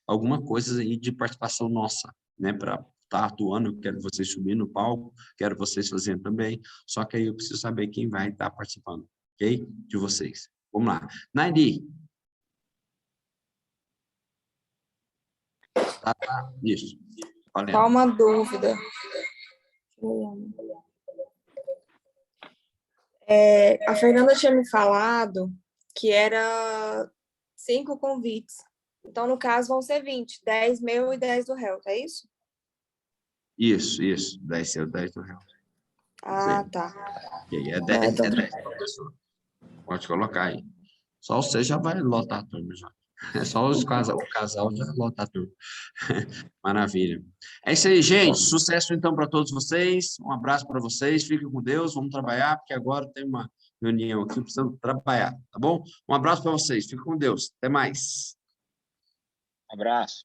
alguma coisa aí de participação nossa, né, para estar atuando, eu quero vocês subir no palco, quero vocês fazendo também, só que aí eu preciso saber quem vai estar participando, ok? De vocês. Vamos lá. Naidi. Isso. Valendo. Só uma dúvida. A Fernanda tinha me falado que era 5 convites. Então, no caso, vão ser 20. 10 meu e 10 do réu, é isso? Isso. 10 seu, 10 do réu. Ah, tá. E aí é 10 por pessoa. Pode colocar aí. Só você já vai lotar a turma já. É só o casal já lota a turma. Maravilha. É isso aí, gente. Sucesso então para todos vocês. Um abraço para vocês. Fiquem com Deus. Vamos trabalhar, porque agora tem uma reunião aqui, precisamos trabalhar, tá bom? Um abraço para vocês. Fiquem com Deus. Até mais. Abraço.